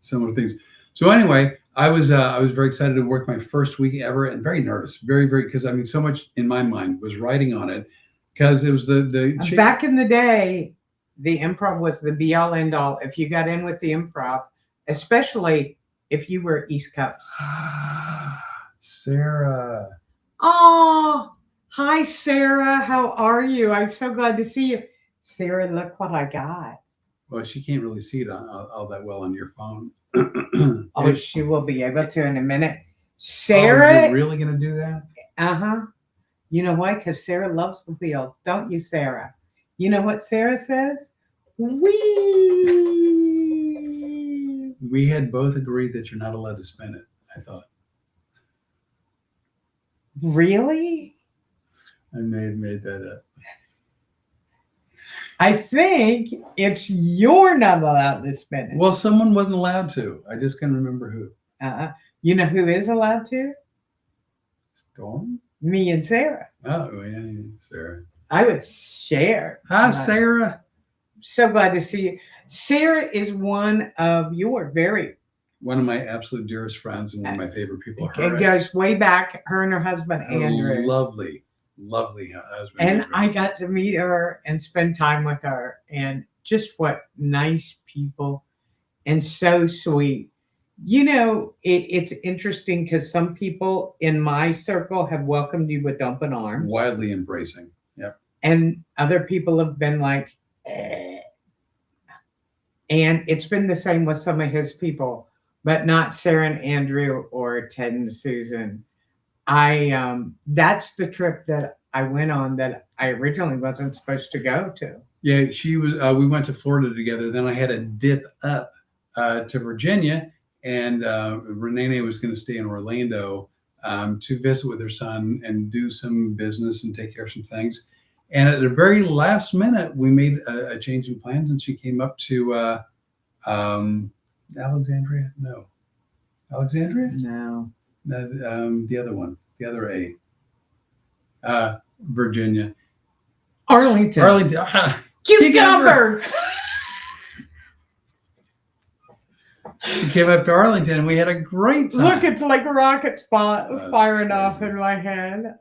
Similar things. So anyway, I was very excited to work my first week ever and very nervous, very, because so much in my mind was riding on it, because it was the back in the day, the improv was the be all end all. If you got in with the improv, especially if you were East Coast. Sarah. Oh, hi Sarah. How are you? I'm so glad to see you. Sarah, look what I got. Well, she can't really see it all that well on your phone. Oh, she will be able to in a minute. Sarah. You're really going to do that? Uh-huh. You know why? Because Sarah loves the wheel. Don't you, Sarah? You know what Sarah says? Wee. We had both agreed that you're not allowed to spin it, I thought. Really? I may have made that up. I think it's you're not allowed to spin it. Well, someone wasn't allowed to. I just can't remember who. You know who is allowed to? Storm? Me and Sarah. Oh, yeah, Sarah. I would share. Hi, Sarah. So glad to see you. Sarah is one of your very one of my absolute dearest friends and one of my favorite people. It goes way back. Her and her husband Andrew. Lovely husband. And Andrew. I got to meet her and spend time with her, and just what nice people, and so sweet. You know, it's interesting because some people in my circle have welcomed you with open arms. Wildly embracing. Yep. And other people have been like, eh. And it's been the same with some of his people, but not Sarah and Andrew or Ted and Susan. That's the trip that I went on that I originally wasn't supposed to go to. Yeah, she was. We went to Florida together. Then I had a dip up to Virginia, and Renee was going to stay in Orlando to visit with her son and do some business and take care of some things. And at the very last minute, we made a change in plans, and she came up to Alexandria. No, Alexandria. No, the other one, the other A. Virginia. Arlington. Cucumber. She came up to Arlington and we had a great time. Look, it's like a rocket firing off in my head.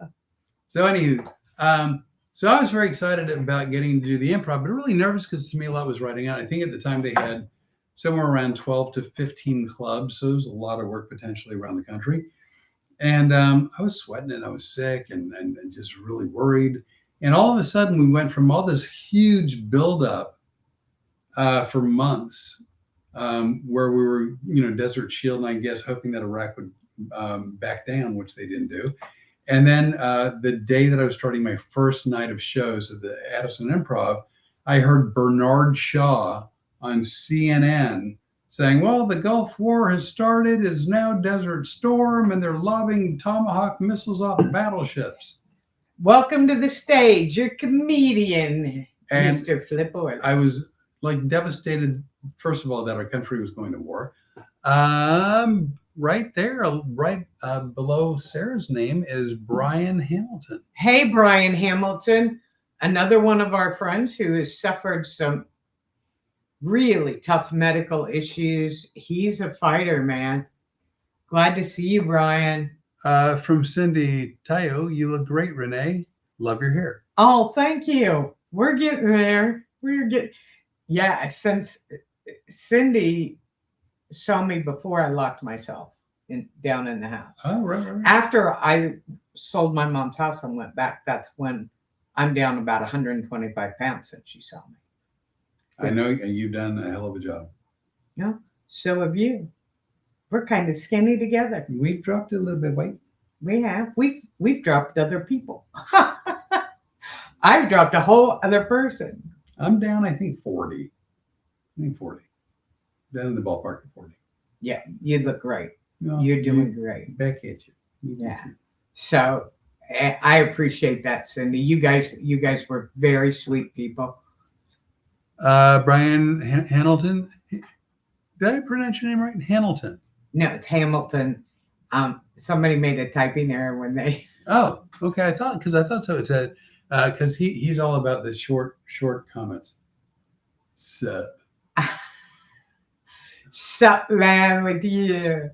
So anywho, so I was very excited about getting to do the improv, but really nervous because Tamila was writing out. I think at the time they had somewhere around 12 to 15 clubs. So it was a lot of work potentially around the country. And I was sweating and I was sick and just really worried. And all of a sudden we went from all this huge buildup for months where we were, Desert Shield, and I guess hoping that Iraq would back down, which they didn't do. And then the day that I was starting my first night of shows at the Addison Improv, I heard Bernard Shaw on CNN saying, well, the Gulf War has started, is now Desert Storm, and they're lobbing Tomahawk missiles off battleships. Welcome to the stage, your comedian, and Mr. Flip Orley. I was like devastated, first of all, that our country was going to war. Right there, right below Sarah's name is Brian Hamilton. Hey, Brian Hamilton, another one of our friends who has suffered some really tough medical issues. He's a fighter, man. Glad to see you, Brian. From Cindy Tayo, you look great, Renee. Love your hair. Oh, thank you. We're getting there. Yeah, since Cindy saw me before I locked myself down in the house. Oh, right. After I sold my mom's house and went back, that's when I'm down about 125 pounds since she saw me. I know you've done a hell of a job. Yeah, so have you. We're kind of skinny together. We've dropped a little bit of weight. We have. We've dropped other people. I've dropped a whole other person. I'm down, I think 40. Down in the ballpark of 40. Yeah, you look great. No, You're doing great. Back at you. Yeah. So I appreciate that, Cindy. You guys were very sweet people. Brian Hamilton. Did I pronounce your name right? Hamilton. No, it's Hamilton. Somebody made a typing error when they. Oh, okay. I thought so. It said because he's all about the short comments. Sup man with you.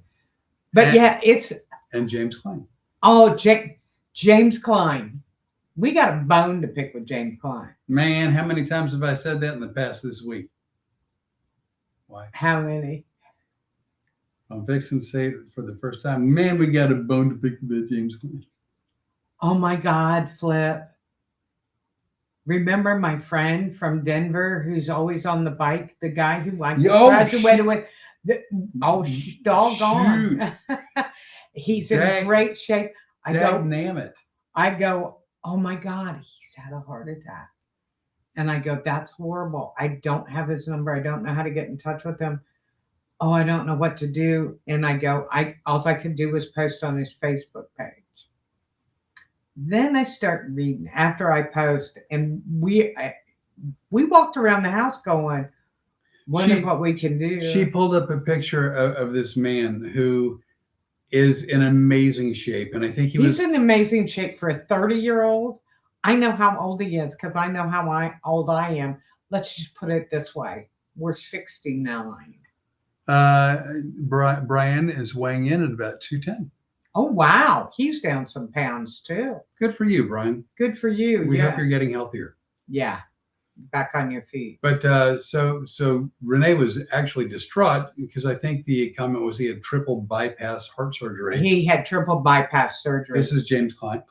But it's and James Klein. Oh, James Klein. We got a bone to pick with James Klein. Man, how many times have I said that in the past this week? Why? How many? I'm fixing to say it for the first time. Man, we got a bone to pick with James Klein. Oh my God, Flip. Remember my friend from Denver who's always on the bike? The guy who I graduated with? Doggone. He's in great shape. Name it. I go, oh my God, he's had a heart attack. And I go, that's horrible. I don't have his number. I don't know how to get in touch with him. Oh, I don't know what to do. And I go, all I could do was post on his Facebook page. Then I start reading after I post, and we walked around the house going, wondering what we can do. She pulled up a picture of this man who is in amazing shape. And I think he's in amazing shape for a 30-year-old. I know how old he is because I know how old I am. Let's just put it this way. We're 69. Brian is weighing in at about 210. Oh, wow. He's down some pounds too. Good for you, Brian. Good for you. We yeah. hope you're getting healthier. Yeah. Back on your feet. But so Renee was actually distraught because I think the comment was he had triple bypass heart surgery. He had triple bypass surgery. This is James Klein.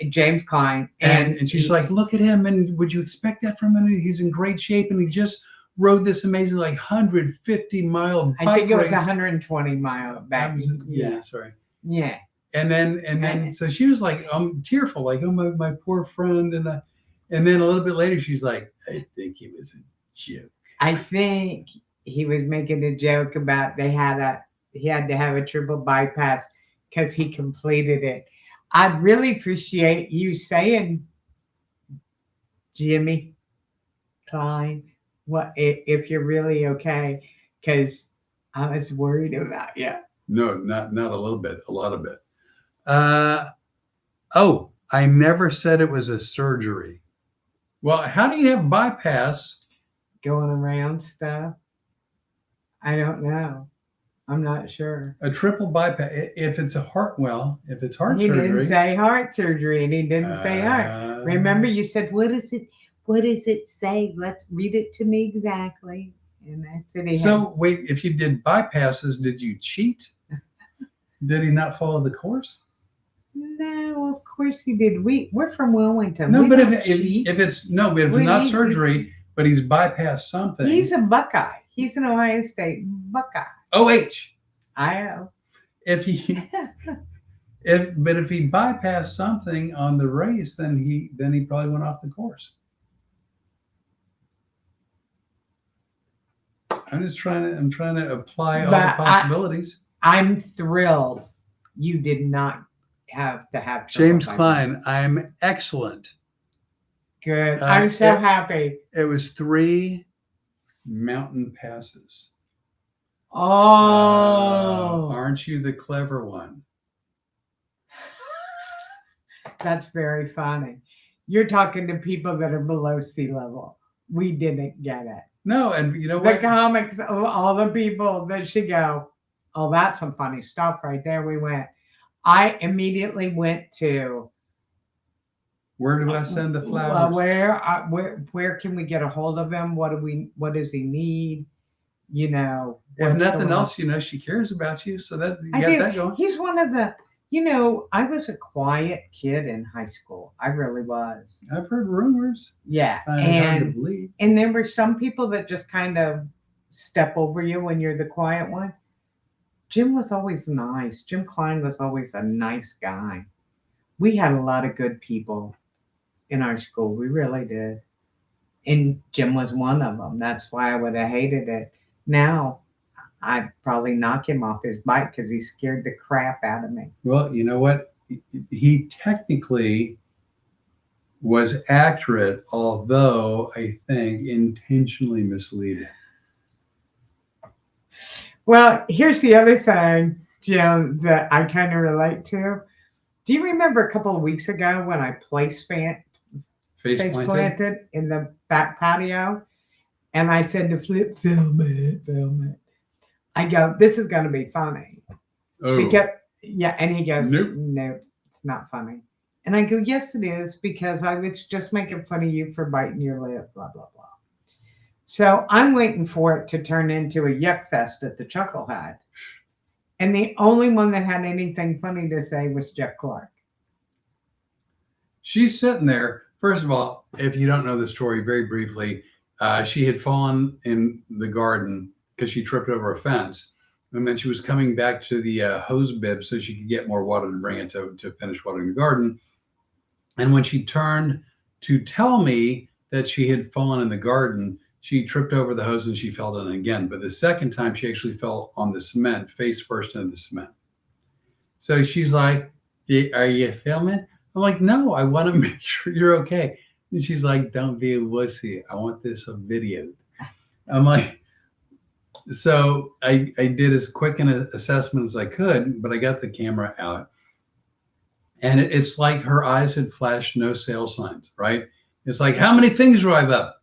James Klein. And she's like, look at him. And would you expect that from him? He's in great shape. And he just rode this amazing, like 150-mile bike I think it was race. 120-mile back. Yeah, sorry. Yeah. And then so she was like, tearful, like, oh, my poor friend. And then a little bit later, she's like, I think he was a joke. I think he was making a joke about he had to have a triple bypass because he completed it. I'd really appreciate you saying, Jimmy Klein, what if you're really okay? Because I was worried about you. No, not a little bit, a lot of it. Oh, I never said it was a surgery. Well, how do you have bypass going around stuff? I don't know. I'm not sure. A triple bypass. If it's heart surgery. He didn't say heart surgery, and he didn't say heart. Remember, you said, "What is it? What does it say? Let's read it to me exactly." And that's it. So wait, if you did bypasses, did you cheat? Did he not follow the course? No, of course he did. We're from Wilmington. No, but if it's not surgery, but he's bypassed something. He's a Buckeye. He's an Ohio State Buckeye. OH. I know. If he bypassed something on the race, then he probably went off the course. I'm trying to apply all the possibilities. I'm thrilled you did not have to have James Klein. I'm excellent. Good. I'm so happy. It was 3 mountain passes. Oh, aren't you the clever one? That's very funny. You're talking to people that are below sea level. We didn't get it. No, and you know what? The comics of all the people that should go, oh, that's some funny stuff right there. We went. I immediately went to. Where do I send the flowers? Where can we get a hold of him? What does he need? You know. If nothing else, you know, she cares about you, so that you got that going. He's one of the. You know, I was a quiet kid in high school. I really was. I've heard rumors. Yeah, and there were some people that just kind of step over you when you're the quiet one. Jim was always nice. Jim Klein was always a nice guy. We had a lot of good people in our school. We really did. And Jim was one of them. That's why I would have hated it. Now, I'd probably knock him off his bike because he scared the crap out of me. Well, you know what? He technically was accurate, although I think intentionally misleading. Well, here's the other thing, Jim, that I kind of relate to. Do you remember a couple of weeks ago when I face planted in the back patio? And I said to Flip, film it. I go, this is going to be funny. Oh. And he goes, nope. No, it's not funny. And I go, yes, it is, because I was just making fun of you for biting your lip, blah, blah, blah. So I'm waiting for it to turn into a yuck fest at the Chuckle Hut. And the only one that had anything funny to say was Jeff Clark. She's sitting there. First of all, if you don't know the story, very briefly, she had fallen in the garden because she tripped over a fence. And then she was coming back to the hose bib so she could get more water to bring it to finish watering the garden. And when she turned to tell me that she had fallen in the garden, she tripped over the hose and she fell down again. But the second time, she actually fell on the cement, face first into the cement. So she's like, are you filming? I'm like, no, I want to make sure you're okay. And she's like, don't be a wussy. I want this videoed. I'm like, so I did as quick an assessment as I could, but I got the camera out. And it's like her eyes had flashed no sale signs, right? It's like, how many things do I have up?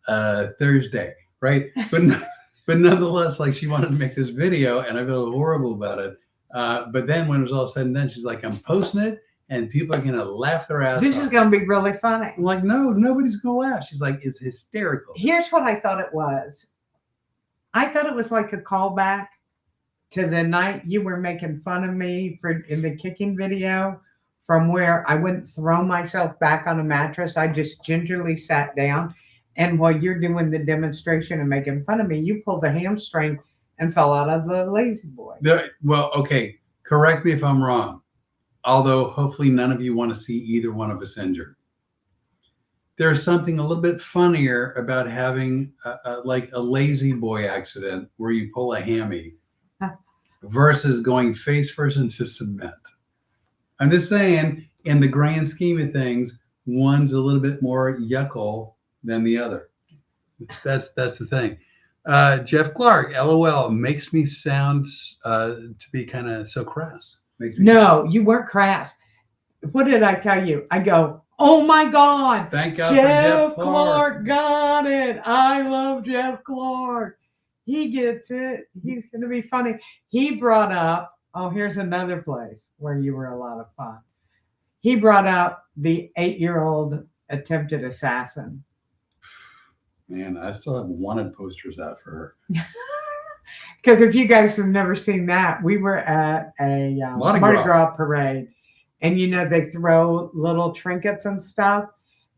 Thursday, right? But But nonetheless, like she wanted to make this video, and I feel horrible about it. But then when it was all said and done, she's like, "I'm posting it, and people are gonna laugh their ass This off." is going to be really funny. I'm like, "No, nobody's gonna laugh." She's like, "It's hysterical." Here's what I thought it was. I thought it was like a callback to the night you were making fun of me for in the kicking video, from where I wouldn't throw myself back on a mattress. I just gingerly sat down. And while you're doing the demonstration and making fun of me, you pulled a hamstring and fell out of the lazy boy. Well, okay, correct me if I'm wrong. Although hopefully none of you want to see either one of us injured. There's something a little bit funnier about having like a lazy boy accident where you pull a hammy versus going face first into cement. I'm just saying, in the grand scheme of things, one's a little bit more yuckle than the other. That's the thing. Jeff Clark, LOL, makes me sound to be kind of so crass. No, you weren't crass. What did I tell you? I go, oh my God. Thank God Jeff for Jeff Clark. got it. I love Jeff Clark. He gets it. He's going to be funny. He brought up, oh, here's another place where you were a lot of fun. He brought up the 8-year-old attempted assassin. Man, I still have wanted posters out for her. Because if you guys have never seen that, we were at a Mardi Gras parade. And, you know, they throw little trinkets and stuff.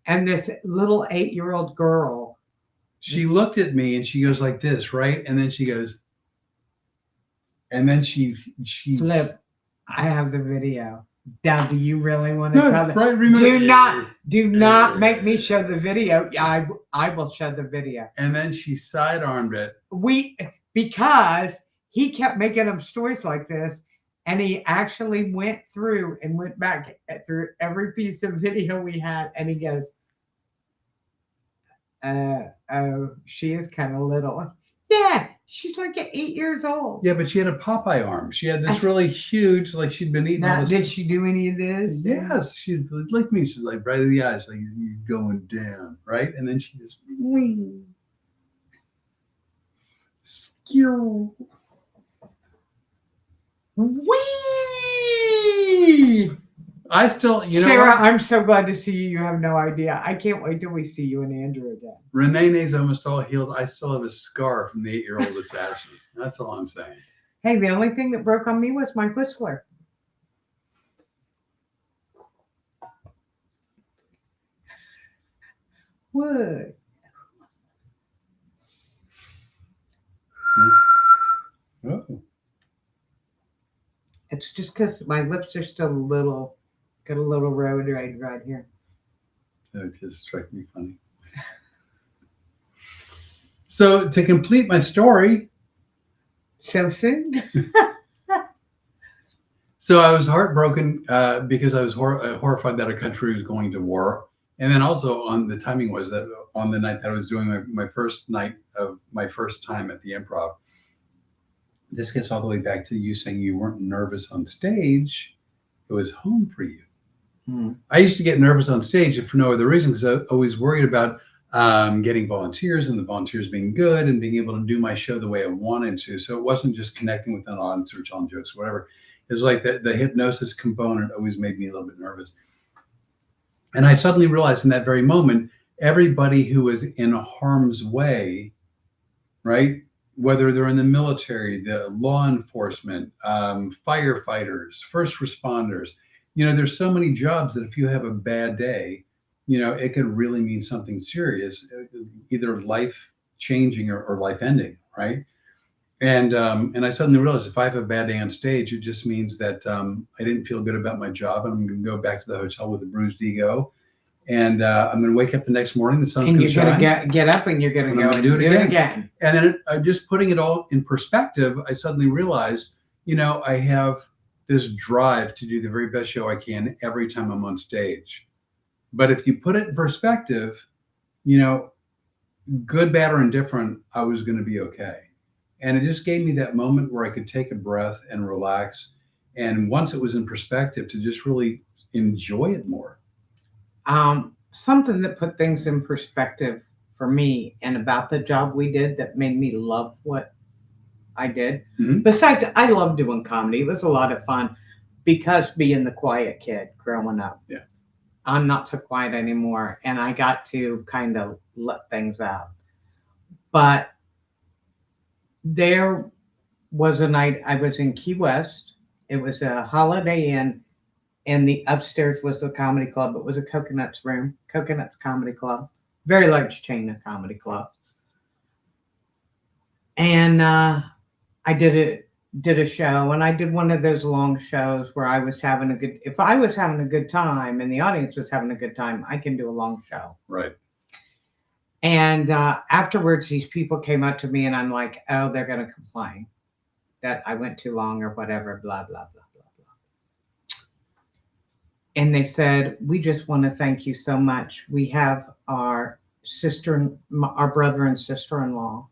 And this little 8-year-old girl. She looked at me and she goes like this, right? And then she goes. And then she Flip. I have the video. Now, do you really want to tell them? Right, do not make me show the video. I will show the video. And then she sidearmed it. Because he kept making up stories like this, and he actually went through and went back through every piece of video we had, and he goes, "Oh, she is kind of little." Yeah, she's like 8 years old. Yeah, but she had a Popeye arm. She had this really huge, like she'd been eating. Now, did she do any of this? Yes, she's like me. She's like right in the eyes, like you're going down, right? And then she just wing. Skew. Wee! I still, Sarah, I'm so glad to see you. You have no idea. I can't wait till we see you and Andrew again. Renee's almost all healed. I still have a scar from the 8-year-old assassin. That's all I'm saying. Hey, the only thing that broke on me was my whistler. What? Oh. It's just because my lips are still got a little road right here. That just struck me funny. So to complete my story. So soon? So I was heartbroken because I was horrified that our country was going to war. And then also on the timing was that on the night that I was doing my first night of my first time at the Improv, this gets all the way back to you saying you weren't nervous on stage. It was home for you. I used to get nervous on stage for no other reason because I was always worried about getting volunteers and the volunteers being good and being able to do my show the way I wanted to. So it wasn't just connecting with an audience or telling jokes or whatever. It was like the hypnosis component always made me a little bit nervous. And I suddenly realized in that very moment, everybody who was in harm's way, right? Whether they're in the military, the law enforcement, firefighters, first responders, there's so many jobs that if you have a bad day, it could really mean something serious, either life changing or life ending, right? And I suddenly realized if I have a bad day on stage, it just means that I didn't feel good about my job, and I'm going to go back to the hotel with a bruised ego, and I'm going to wake up the next morning. The sun's going to shine. And you're going to get up, and you're going to go and do it again. And then just putting it all in perspective, I suddenly realized, I have this drive to do the very best show I can every time I'm on stage. But if you put it in perspective, good, bad, or indifferent, I was going to be okay. And it just gave me that moment where I could take a breath and relax. And once it was in perspective, to just really enjoy it more. Something that put things in perspective for me and about the job we did that made me love what I did. Mhm. Besides, I love doing comedy. It was a lot of fun because being the quiet kid growing up. Yeah. I'm not so quiet anymore, and I got to kind of let things out. But there was a night I was in Key West. It was a Holiday Inn, and the upstairs was the comedy club. It was a Coconuts room, Coconuts Comedy Club, very large chain of comedy clubs. And I did a show, and I did one of those long shows where I was having a good. If I was having a good time and the audience was having a good time, I can do a long show. Right. And afterwards, these people came up to me, and I'm like, "Oh, they're going to complain that I went too long or whatever." Blah blah blah blah blah. And they said, "We just want to thank you so much. We have our our brother and sister-in-law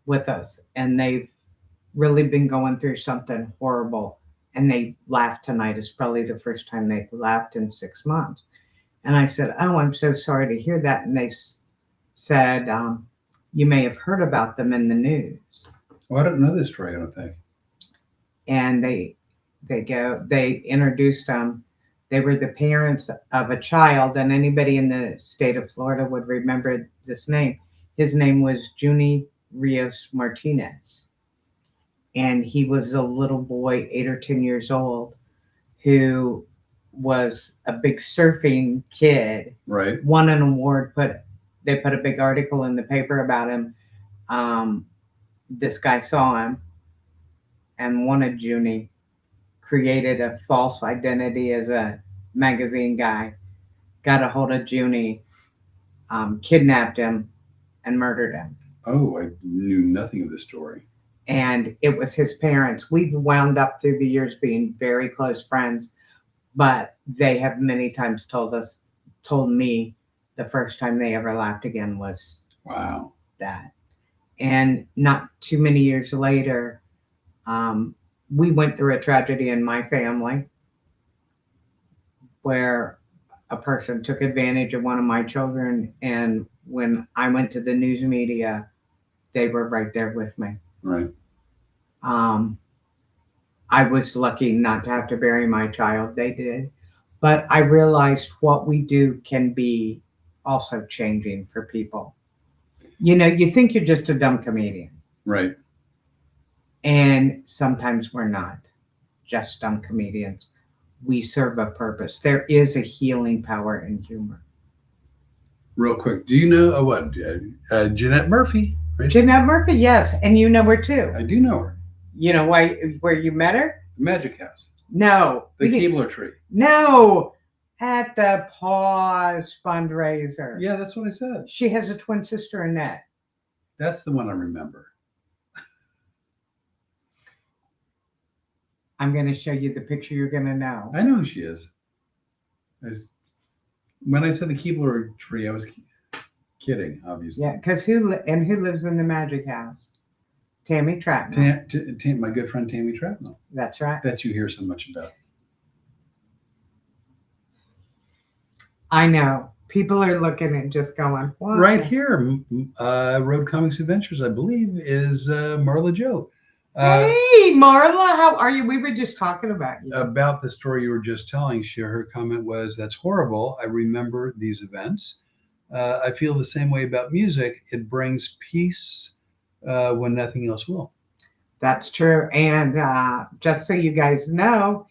with us, and they've really been going through something horrible, and they laughed tonight. It's probably the first time they've laughed in 6 months." And I said, "Oh, I'm so sorry to hear that." And they said, "You may have heard about them in the news." Well, I don't know this story, I don't think. And they introduced them. They were the parents of a child, and anybody in the state of Florida would remember this name. His name was Junie Rios Martinez. And he was a little boy, 8 or 10 years old, who was a big surfing kid. Right. Won an award. They put a big article in the paper about him. This guy saw him and wanted Junie. Created a false identity as a magazine guy. Got a hold of Junie. Kidnapped him and murdered him. Oh, I knew nothing of this story. And it was his parents. We've wound up through the years being very close friends, but they have many times told me the first time they ever laughed again was Wow. that. And not too many years later, we went through a tragedy in my family where a person took advantage of one of my children. And when I went to the news media, they were right there with me. Right. I was lucky not to have to bury my child. They did. But I realized what we do can be also changing for people. You think you're just a dumb comedian. Right. And sometimes we're not just dumb comedians. We serve a purpose. There is a healing power in humor. Real quick, do you know what? Jeanette Murphy, right? Jeanette Murphy, yes. And you know her too. I do know her. You know where you met her? Magic House. No. The Keebler Tree. No. At the Pause fundraiser. Yeah, that's what I said. She has a twin sister, Annette. That's the one I remember. I'm going to show you the picture. You're going to know. I know who she is. When I said the Keebler Tree, I was kidding, obviously. Yeah, because who lives in the Magic House? Tammy Trapnell. My good friend Tammy Trapnell. That's right. That you hear so much about. I know. People are looking and just going, what? Right here, Road Comics Adventures, I believe, is Marla Joe. Hey, Marla, how are you? We were just talking about you. About the story you were just telling. Her comment was, "That's horrible. I remember these events. I feel the same way about music. It brings peace when nothing else will." That's true. And just so you guys know,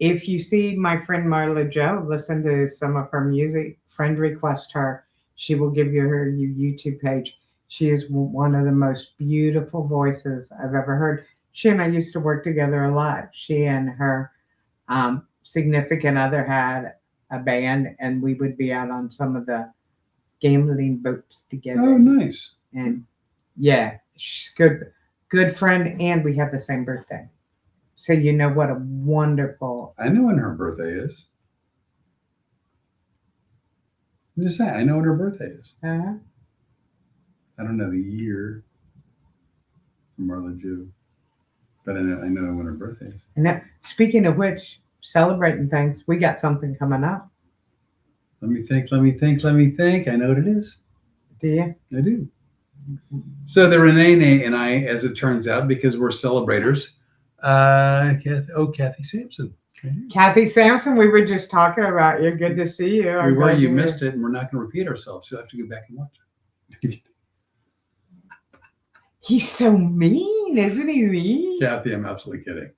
if you see my friend Marla Joe, listen to some of her music, friend request her. She will give you her YouTube page. She is one of the most beautiful voices I've ever heard. She and I used to work together a lot. She and her significant other had a band, and we would be out on some of the gambling boats together. Oh, nice. And yeah, she's good friend, and we have the same birthday. So you know what a wonderful. I know when her birthday is. I'm just saying, I know when her birthday is. Uh-huh. I don't know the year for Marla Joe, but I know when her birthday is. And now, speaking of which, celebrating things, we got something coming up. Let me think. I know what it is. Do you? I do. So the Renee and I, as it turns out, because we're celebrators, Kathy Sampson. Kathy Sampson, we were just talking about you. Good to see you. We were, you missed it, and we're not going to repeat ourselves. You'll have to go back and watch it. He's so mean, isn't he mean? Kathy, I'm absolutely kidding.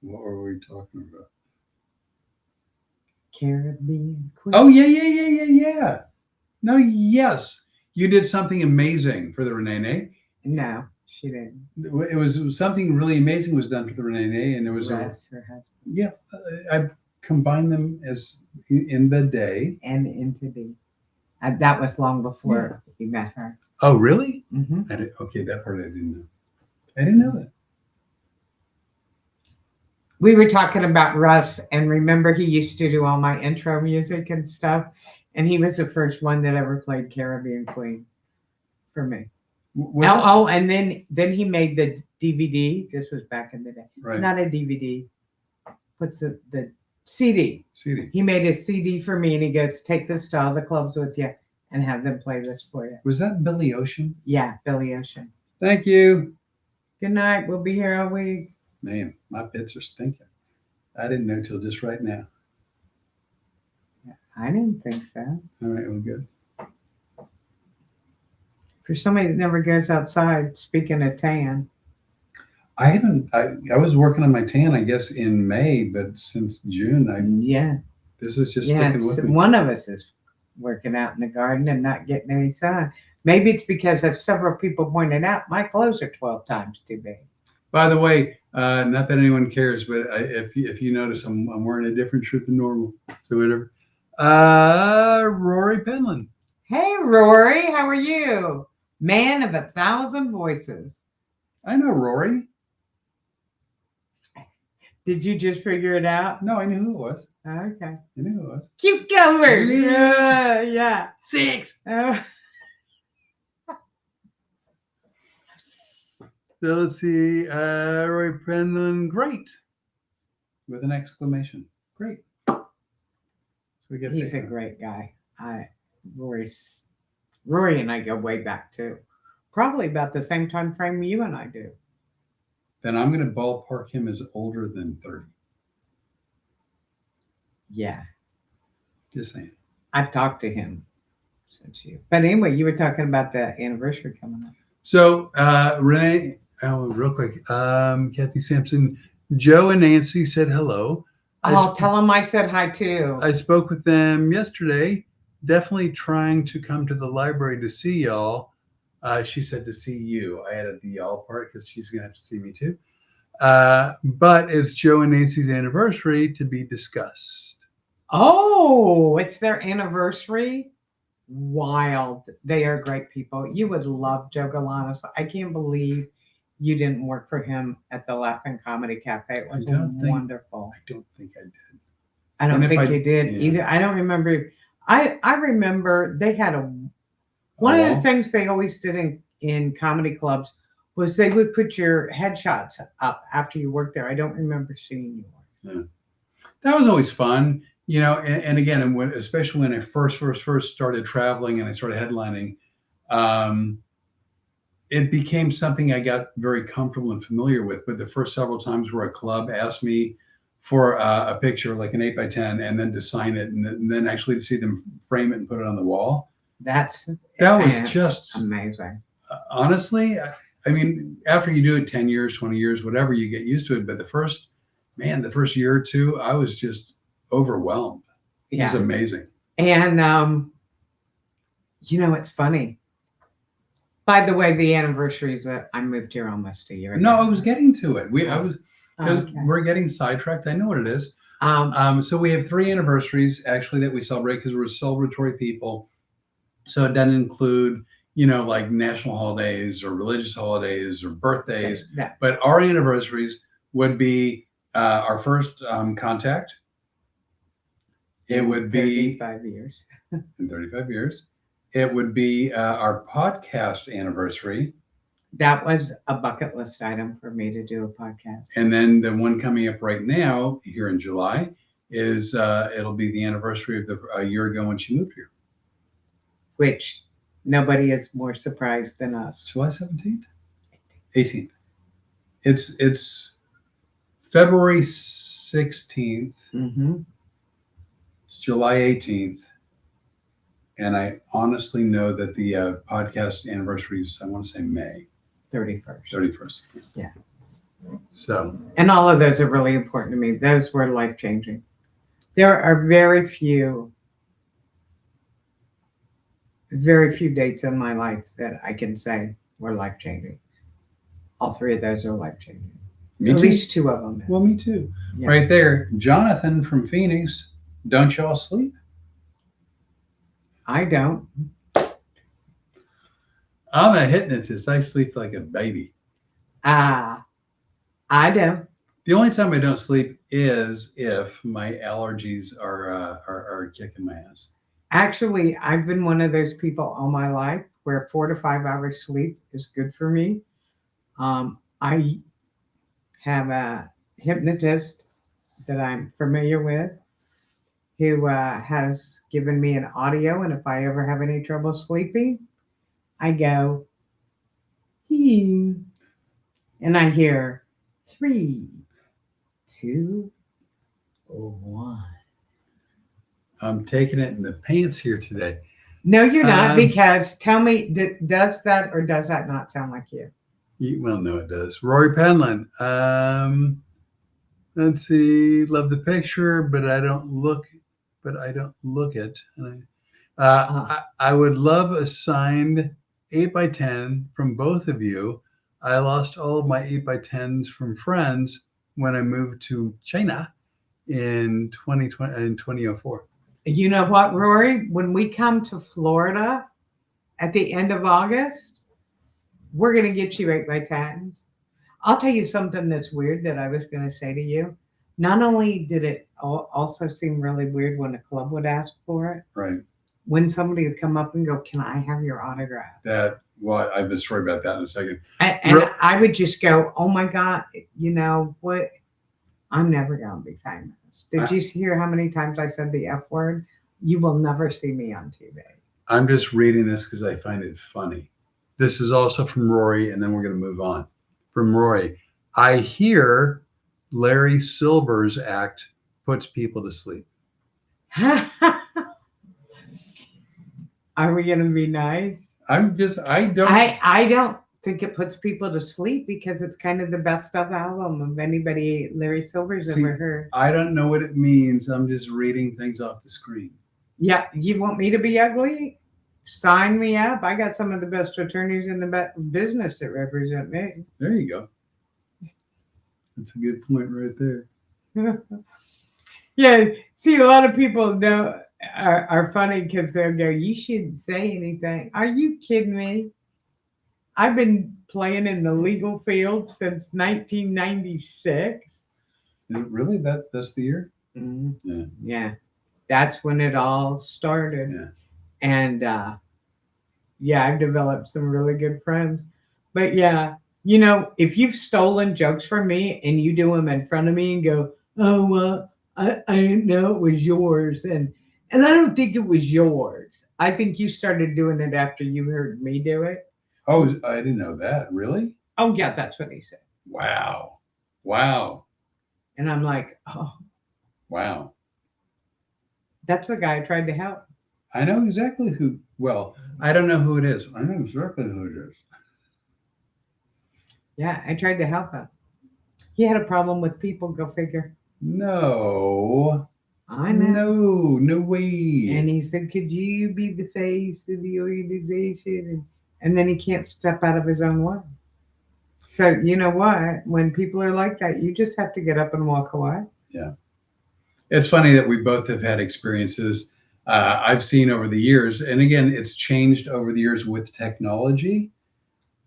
What were we talking about? Caribbean Queen. Oh, yeah. No, yes. You did something amazing for the Renee. No, she didn't. It was something really amazing was done for the Renee, and it was Russ, her husband. Yeah, I combined them as in the day. And into the. That was long before you met her. Oh, really? Mm-hmm. Okay, that part I didn't know. I didn't know that. We were talking about Russ, and remember he used to do all my intro music and stuff, and he was the first one that ever played Caribbean Queen for me. And then he made the DVD. This was back in the day. Right. Not a DVD. What's the CD? CD. He made a CD for me, and he goes, "Take this to all the clubs with you, and have them play this for you." Was that Billy Ocean? Yeah, Billy Ocean. Thank you. Good night. We'll be here all week. Man, my pits are stinking. I didn't know till just right now. I didn't think so. All right, well, good. For somebody that never goes outside, speaking of tan. I haven't. I was working on my tan, I guess, in May, but since June, this is just sticking with me. One of us is working out in the garden and not getting any sun. Maybe it's because of several people pointed out my clothes are 12 times too big. By the way, not that anyone cares, but if you notice, I'm wearing a different shirt than normal. So whatever. Rory Penland. Hey, Rory, how are you? Man of 1,000 voices. I know Rory. Did you just figure it out? No, I knew who it was. Okay. I knew who it was. Cucumber. Yeah. 6. Oh. So let's see. Rory Penland, great. With an exclamation. Great. So we get He's a great guy. Rory and I go way back too. Probably about the same time frame you and I do. Then I'm going to ballpark him as older than 30. Yeah. Just saying. I've talked to him since you. But anyway, you were talking about the anniversary coming up. So Renee, real quick, Kathy Sampson, Joe and Nancy said hello. I'll tell them I said hi too. I spoke with them yesterday. Definitely trying to come to the library to see y'all. She said to see you. I added the y'all part because she's going to have to see me too. But it's Joe and Nancy's anniversary to be discussed. Oh, it's their anniversary? Wild. They are great people. You would love Joe Galanos. I can't believe you didn't work for him at the Laughing Comedy Cafe. It was wonderful. I don't think I did. I don't think you did either. I don't remember. I remember they had one of the things they always did in comedy clubs was they would put your headshots up after you worked there. I don't remember seeing yours. Yeah. That was always fun, you know. And again, especially when I first started traveling and I started headlining, it became something I got very comfortable and familiar with. But the first several times where a club asked me for a picture, like an 8x10, and then to sign it, and then actually to see them frame it and put it on the wall. That was just amazing. Honestly, I mean, after you do it 10 years, 20 years, whatever, you get used to it. But the first year or two, I was just overwhelmed. It was amazing. And, it's funny. By the way, the anniversary is that I moved here almost a year ago. No, I was getting to it. We're getting sidetracked. I know what it is. So we have 3 anniversaries actually that we celebrate because we're celebratory people. So it doesn't include, like national holidays or religious holidays or birthdays. Yeah. But our anniversaries would be our first contact. It would be 35 years. In 35 years. It would be our podcast anniversary. That was a bucket list item for me to do a podcast. And then the one coming up right now here in July is it'll be the anniversary of a year ago when she moved here. Which Nobody is more surprised than us. July 17th? 18th. It's February 16th, Mm-hmm. July 18th. And I honestly know that the podcast anniversary is, I want to say May 31st. 31st. Yeah. So, And all of those are really important to me. Those were life-changing. There are very few dates in my life that I can say were life-changing. All three of those are life-changing. me At too. least two of them. Well, me too. Yeah. Right there. Jonathan from Phoenix. Don't y'all sleep? I don't. I'm a hypnotist. I sleep like a baby. I don't. The only time I don't sleep is if my allergies are kicking my ass. Actually, I've been one of those people all my life where 4 to 5 hours sleep is good for me. I have a hypnotist that I'm familiar with who has given me an audio, and if I ever have any trouble sleeping, I go, and I hear 3, 2, 1. I'm taking it in the pants here today. No, you're not, because tell me, does that or does that not sound like you? Well, no, it does. Rory Penland. Let's see. Love the picture, but I don't look it. I would love a signed 8x10 from both of you. I lost all of my 8x10s from friends when I moved to China in 2004. You know what, Rory? When we come to Florida at the end of August, we're going to get you 8x10s. I'll tell you something that's weird that I was going to say to you. Not only did it also seem really weird when a club would ask for it, Right. when somebody would come up and go, "Can I have your autograph?" Well, I have a story about that in a second. And I would just go, "Oh my God, you know what? I'm never going to be famous." Did you hear how many times I said the F word? You will never see me on TV. I'm just reading this because I find it funny. This is also from Rory, and then we're going to move on. From Rory, I hear Larry Silver's act puts people to sleep. Are we going to be nice? I don't think it puts people to sleep because it's kind of the best of album of anybody Larry Silver's ever heard. I don't know what it means. I'm just reading things off the screen. Yeah, you want me to be ugly? Sign me up. I got some of the best attorneys in the business that represent me. There you go. That's a good point right there. Yeah, see, a lot of people are funny because they'll go, "You shouldn't say anything." Are you kidding me? I've been playing in the legal field since 1996. Is it really that's the year? Mm-hmm. Yeah, that's when it all started. Yeah. And I've developed some really good friends. But yeah, you know, if you've stolen jokes from me and you do them in front of me and go, "Oh, I didn't know it was yours," and I don't think it was yours. I think you started doing it after you heard me do it. Oh, I didn't know that. Really? Oh yeah, that's what he said. Wow. And I'm like, oh, wow. That's the guy I tried to help. I know exactly who. Well, I don't know who it is. I know exactly who it is. Yeah, I tried to help him. He had a problem with people. Go figure. No. I know. No way. And he said, "Could you be the face of the organization?" And then he can't step out of his own way. So you know what? When people are like that, you just have to get up and walk away. Yeah. It's funny that we both have had experiences I've seen over the years. And again, it's changed over the years with technology.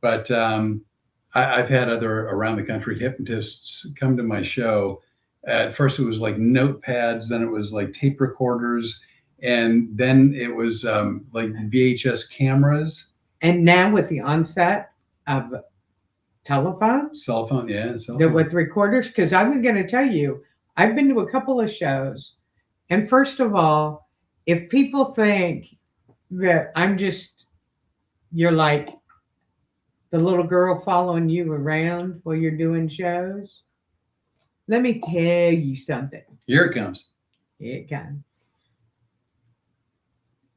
But I've had other around the country hypnotists come to my show. At first, it was like notepads, then it was like tape recorders, and then it was like VHS cameras. And now with the onset of telephones, Cell phone, yeah. Cell phone. With recorders, because I'm going to tell you, I've been to a couple of shows. And first of all, if people think that I'm just You're like the little girl following you around while you're doing shows. Let me tell you something. Here it comes. Here it comes.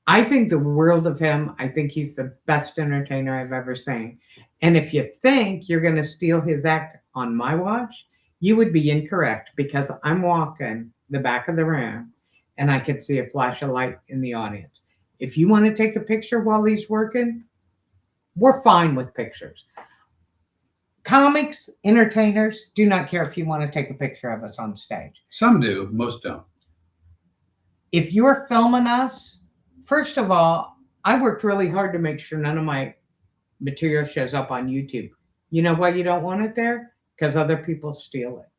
I think the world of him. I think he's the best entertainer I've ever seen. And if you think you're going to steal his act on my watch, you would be incorrect because I'm walking the back of the room and I can see a flash of light in the audience. If you want to take a picture while he's working, we're fine with pictures. Comics, entertainers do not care if you want to take a picture of us on stage. Some do, most don't. If you're filming us, first of all, I worked really hard to make sure none of my material shows up on YouTube. You know why you don't want it there? Because other people steal it.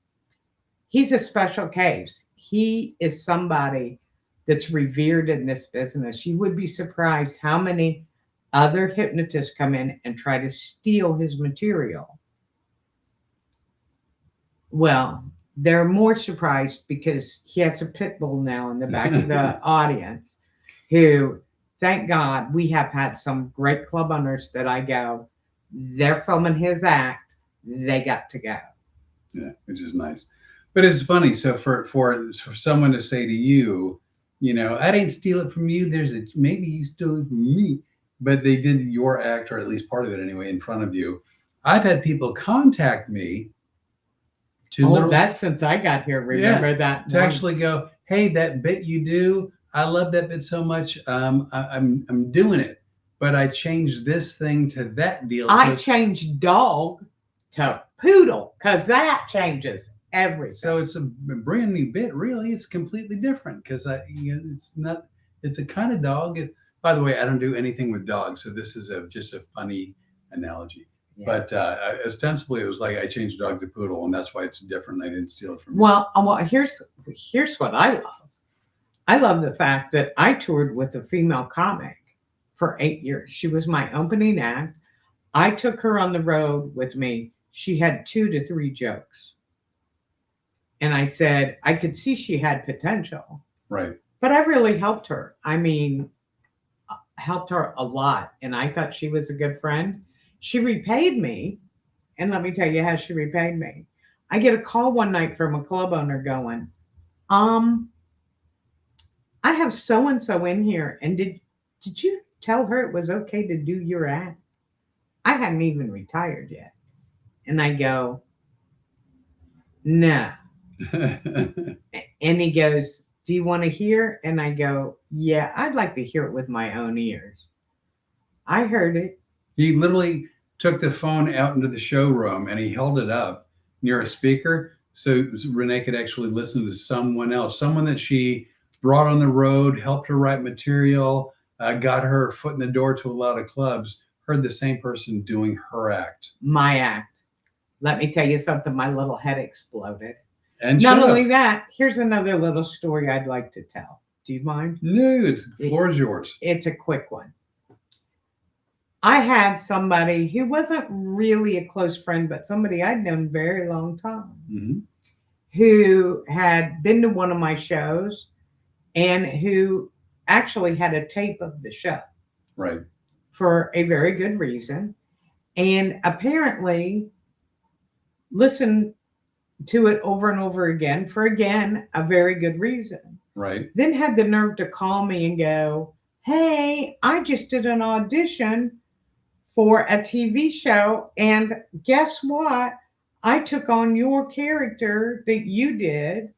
He's a special case. He is somebody that's revered in this business. You would be surprised how many other hypnotists come in and try to steal his material. Well, they're more surprised because he has a pit bull now in the back of the audience who, thank God, we have had some great club owners that I go, they're filming his act, they got to go. Yeah, which is nice. But it's funny. So for someone to say to you, you know, I didn't steal it from you. Maybe you stole it from me, but they did your act, or at least part of it anyway, in front of you. I've had people contact me that's since I got here. Remember that? To actually go, hey, that bit you do, I love that bit so much. I'm doing it, but I changed this thing to that deal. I changed dog to poodle because that changes everything. So it's a brand new bit. Really, it's completely different because it's not. It's a kind of dog. By the way, I don't do anything with dogs, so this is just a funny analogy. Yeah. But ostensibly, it was like I changed dog to poodle, and that's why it's different. I didn't steal it from you. Well, here's what I love. I love the fact that I toured with a female comic for 8 years. She was my opening act. I took her on the road with me. She had 2 to 3 jokes. And I said, I could see she had potential. Right. But I really helped her. I mean, helped her a lot. And I thought she was a good friend. She repaid me. And let me tell you how she repaid me. I get a call one night from a club owner going, I have so-and-so in here. And did you tell her it was okay to do your act? I hadn't even retired yet. And I go, no. And he goes, do you want to hear? And I go, yeah, I'd like to hear it with my own ears. I heard it. He literally took the phone out into the showroom and he held it up near a speaker so Renee could actually listen to someone else, someone that she brought on the road, helped her write material, got her foot in the door to a lot of clubs, heard the same person doing her act. My act. Let me tell you something, my little head exploded. And not only that, here's another little story I'd like to tell. Do you mind? No, the floor is yours. It's a quick one. I had somebody who wasn't really a close friend, but somebody I'd known a very long time, who had been to one of my shows and who actually had a tape of the show. Right. For a very good reason. And apparently listened to it over and over again for, again, a very good reason. Right. Then had the nerve to call me and go, hey, I just did an audition for a TV show. And guess what? I took on your character that you did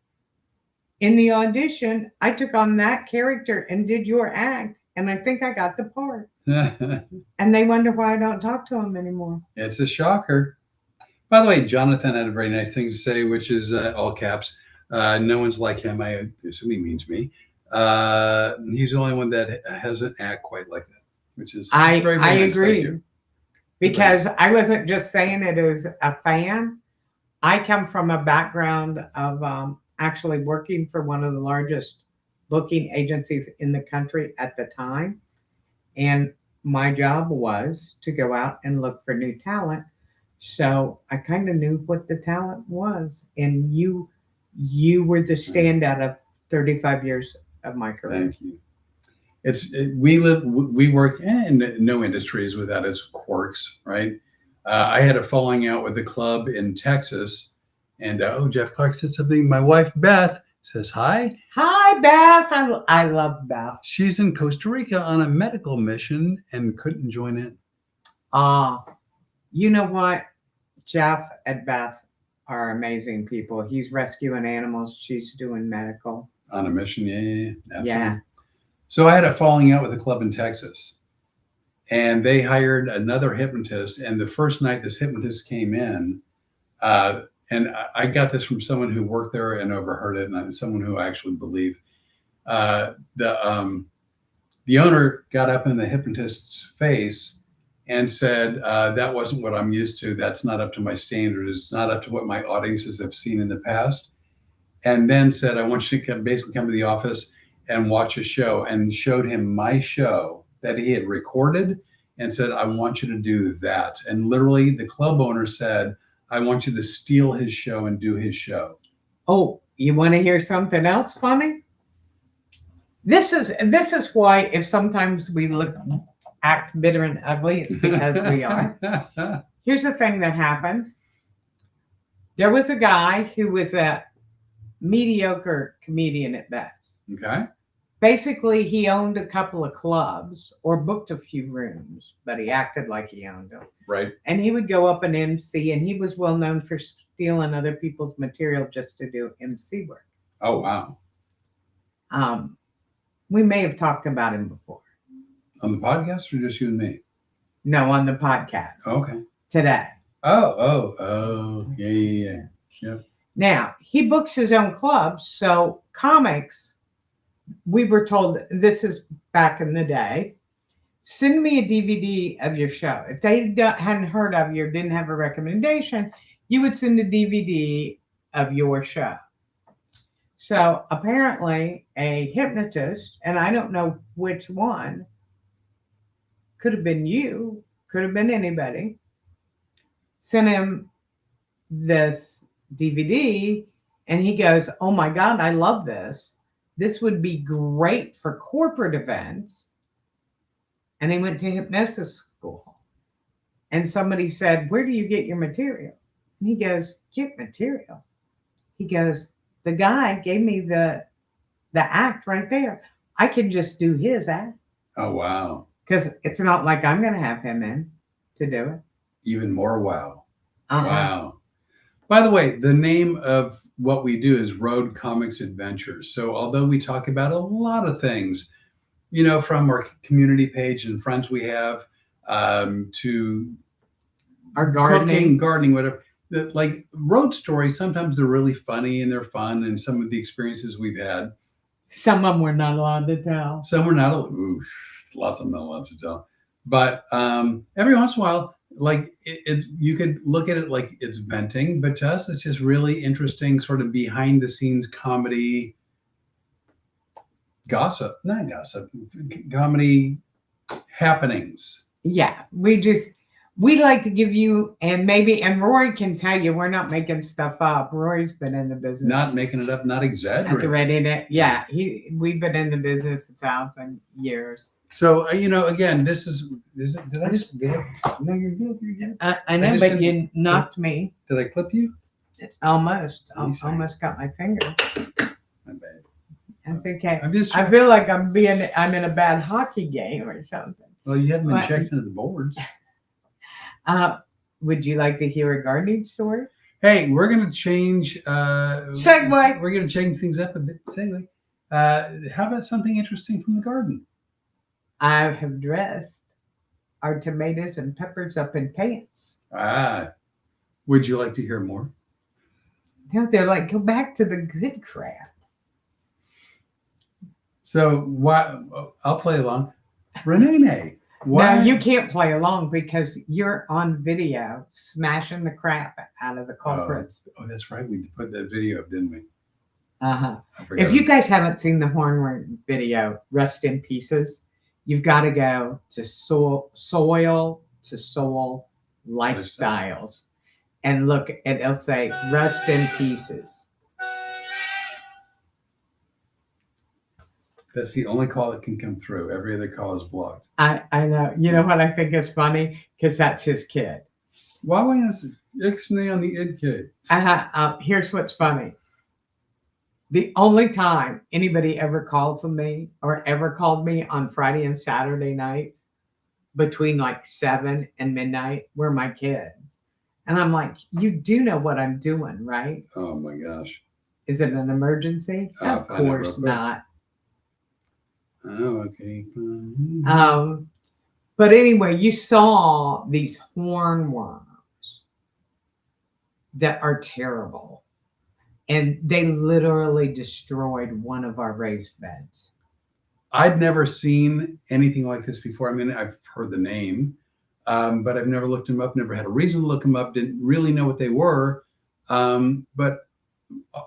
in the audition. I took on that character and did your act. And I think I got the part. And they wonder why I don't talk to them anymore. It's a shocker. By the way, Jonathan had a very nice thing to say, which is all caps. No one's like him. I assume he means me. He's the only one that has an act quite like that, which is I very, very nice. agree. Because I wasn't just saying it as a fan. I come from a background of actually working for one of the largest booking agencies in the country at the time. And my job was to go out and look for new talent. So I kind of knew what the talent was. And you were the standout of 35 years of my career. Thank you. we work in no industries without its quirks, right? I had a falling out with a club in Texas, and Jeff Clark said something. My wife Beth says hi. Hi, Beth. I love Beth. She's in Costa Rica on a medical mission and couldn't join in. You know what? Jeff and Beth are amazing people. He's rescuing animals. She's doing medical. On a mission, yeah. Absolutely. Yeah. So I had a falling out with a club in Texas, and they hired another hypnotist. And the first night this hypnotist came in, and I got this from someone who worked there and overheard it, and someone who I actually believe. The owner got up in the hypnotist's face and said, that wasn't what I'm used to. That's not up to my standards. It's not up to what my audiences have seen in the past. And then said, I want you to basically come to the office and watch a show, and showed him my show that he had recorded and said, I want you to do that. And literally the club owner said, I want you to steal his show and do his show. Oh, you want to hear something else funny? This is why if sometimes we act bitter and ugly, it's because we are. Here's the thing that happened. There was a guy who was a mediocre comedian at best. Okay. Basically, he owned a couple of clubs or booked a few rooms, but he acted like he owned them. Right. And he would go up and MC, and he was well known for stealing other people's material just to do MC work. Oh, wow. We may have talked about him before. On the podcast or just you and me? No, on the podcast. Okay. Today. Oh. Yeah. Yep. Now, he books his own clubs, so comics, we were told, this is back in the day, send me a DVD of your show. If they hadn't heard of you or didn't have a recommendation, you would send a DVD of your show. So apparently a hypnotist, and I don't know which one, could have been you, could have been anybody, sent him this DVD, and he goes, oh my God, I love this. This would be great for corporate events. And he went to hypnosis school. And somebody said, where do you get your material? And he goes, get material. He goes, the guy gave me the act right there. I can just do his act. Oh, wow. Because it's not like I'm going to have him in to do it. Even more wow. Uh-huh. Wow. By the way, the name of what we do is Road Comics Adventures. So although we talk about a lot of things, from our community page and friends we have, to our gardening, whatever, like road stories, sometimes they're really funny and they're fun, and some of the experiences we've had. Some of them we're not allowed to tell. Some we're not, lots of them not allowed to tell. But every once in a while, like you could look at it like it's venting, but to us, it's just really interesting, sort of behind the scenes comedy, comedy happenings. Yeah, we like to give you, and Rory can tell you, we're not making stuff up. Rory's been in the business. Not making it up, not exaggerating. Yeah, we've been in the business 1,000 years. So, again, this is did I just get it? No, you're good. I know, but you knocked me. Did I clip you? Almost got my finger. My bad. That's okay. I feel like I'm in a bad hockey game or something. Well, you haven't been checked into the boards. Would you like to hear a gardening story? Hey, we're going to change. Segue. We're going to change things up a bit. Segue. How about something interesting from the garden? I have dressed our tomatoes and peppers up in pants. Would you like to hear more? No, they're like, go back to the good crap. So I'll play along. Renee, why? No, you can't play along because you're on video smashing the crap out of the culprits. Oh, that's right. We put that video up, didn't we? Uh-huh. If you guys haven't seen the Hornworm video, Rust in Pieces, you've got to go to Soil to Soul Lifestyles and look, and it'll say Rust in Pieces. That's the only call that can come through. Every other call is blocked. I know. You know what I think is funny? Because that's his kid. Why is it Ixnay on the id kid? Here's what's funny. The only time anybody ever calls me or ever called me on Friday and Saturday nights between like 7 and midnight were my kids. And I'm like, you do know what I'm doing, right? Oh my gosh. Is it an emergency? Of course not. Oh, okay. But anyway, you saw these hornworms that are terrible. And they literally destroyed one of our raised beds. I'd never seen anything like this before. I mean, I've heard the name, but I've never looked them up, never had a reason to look them up, didn't really know what they were. But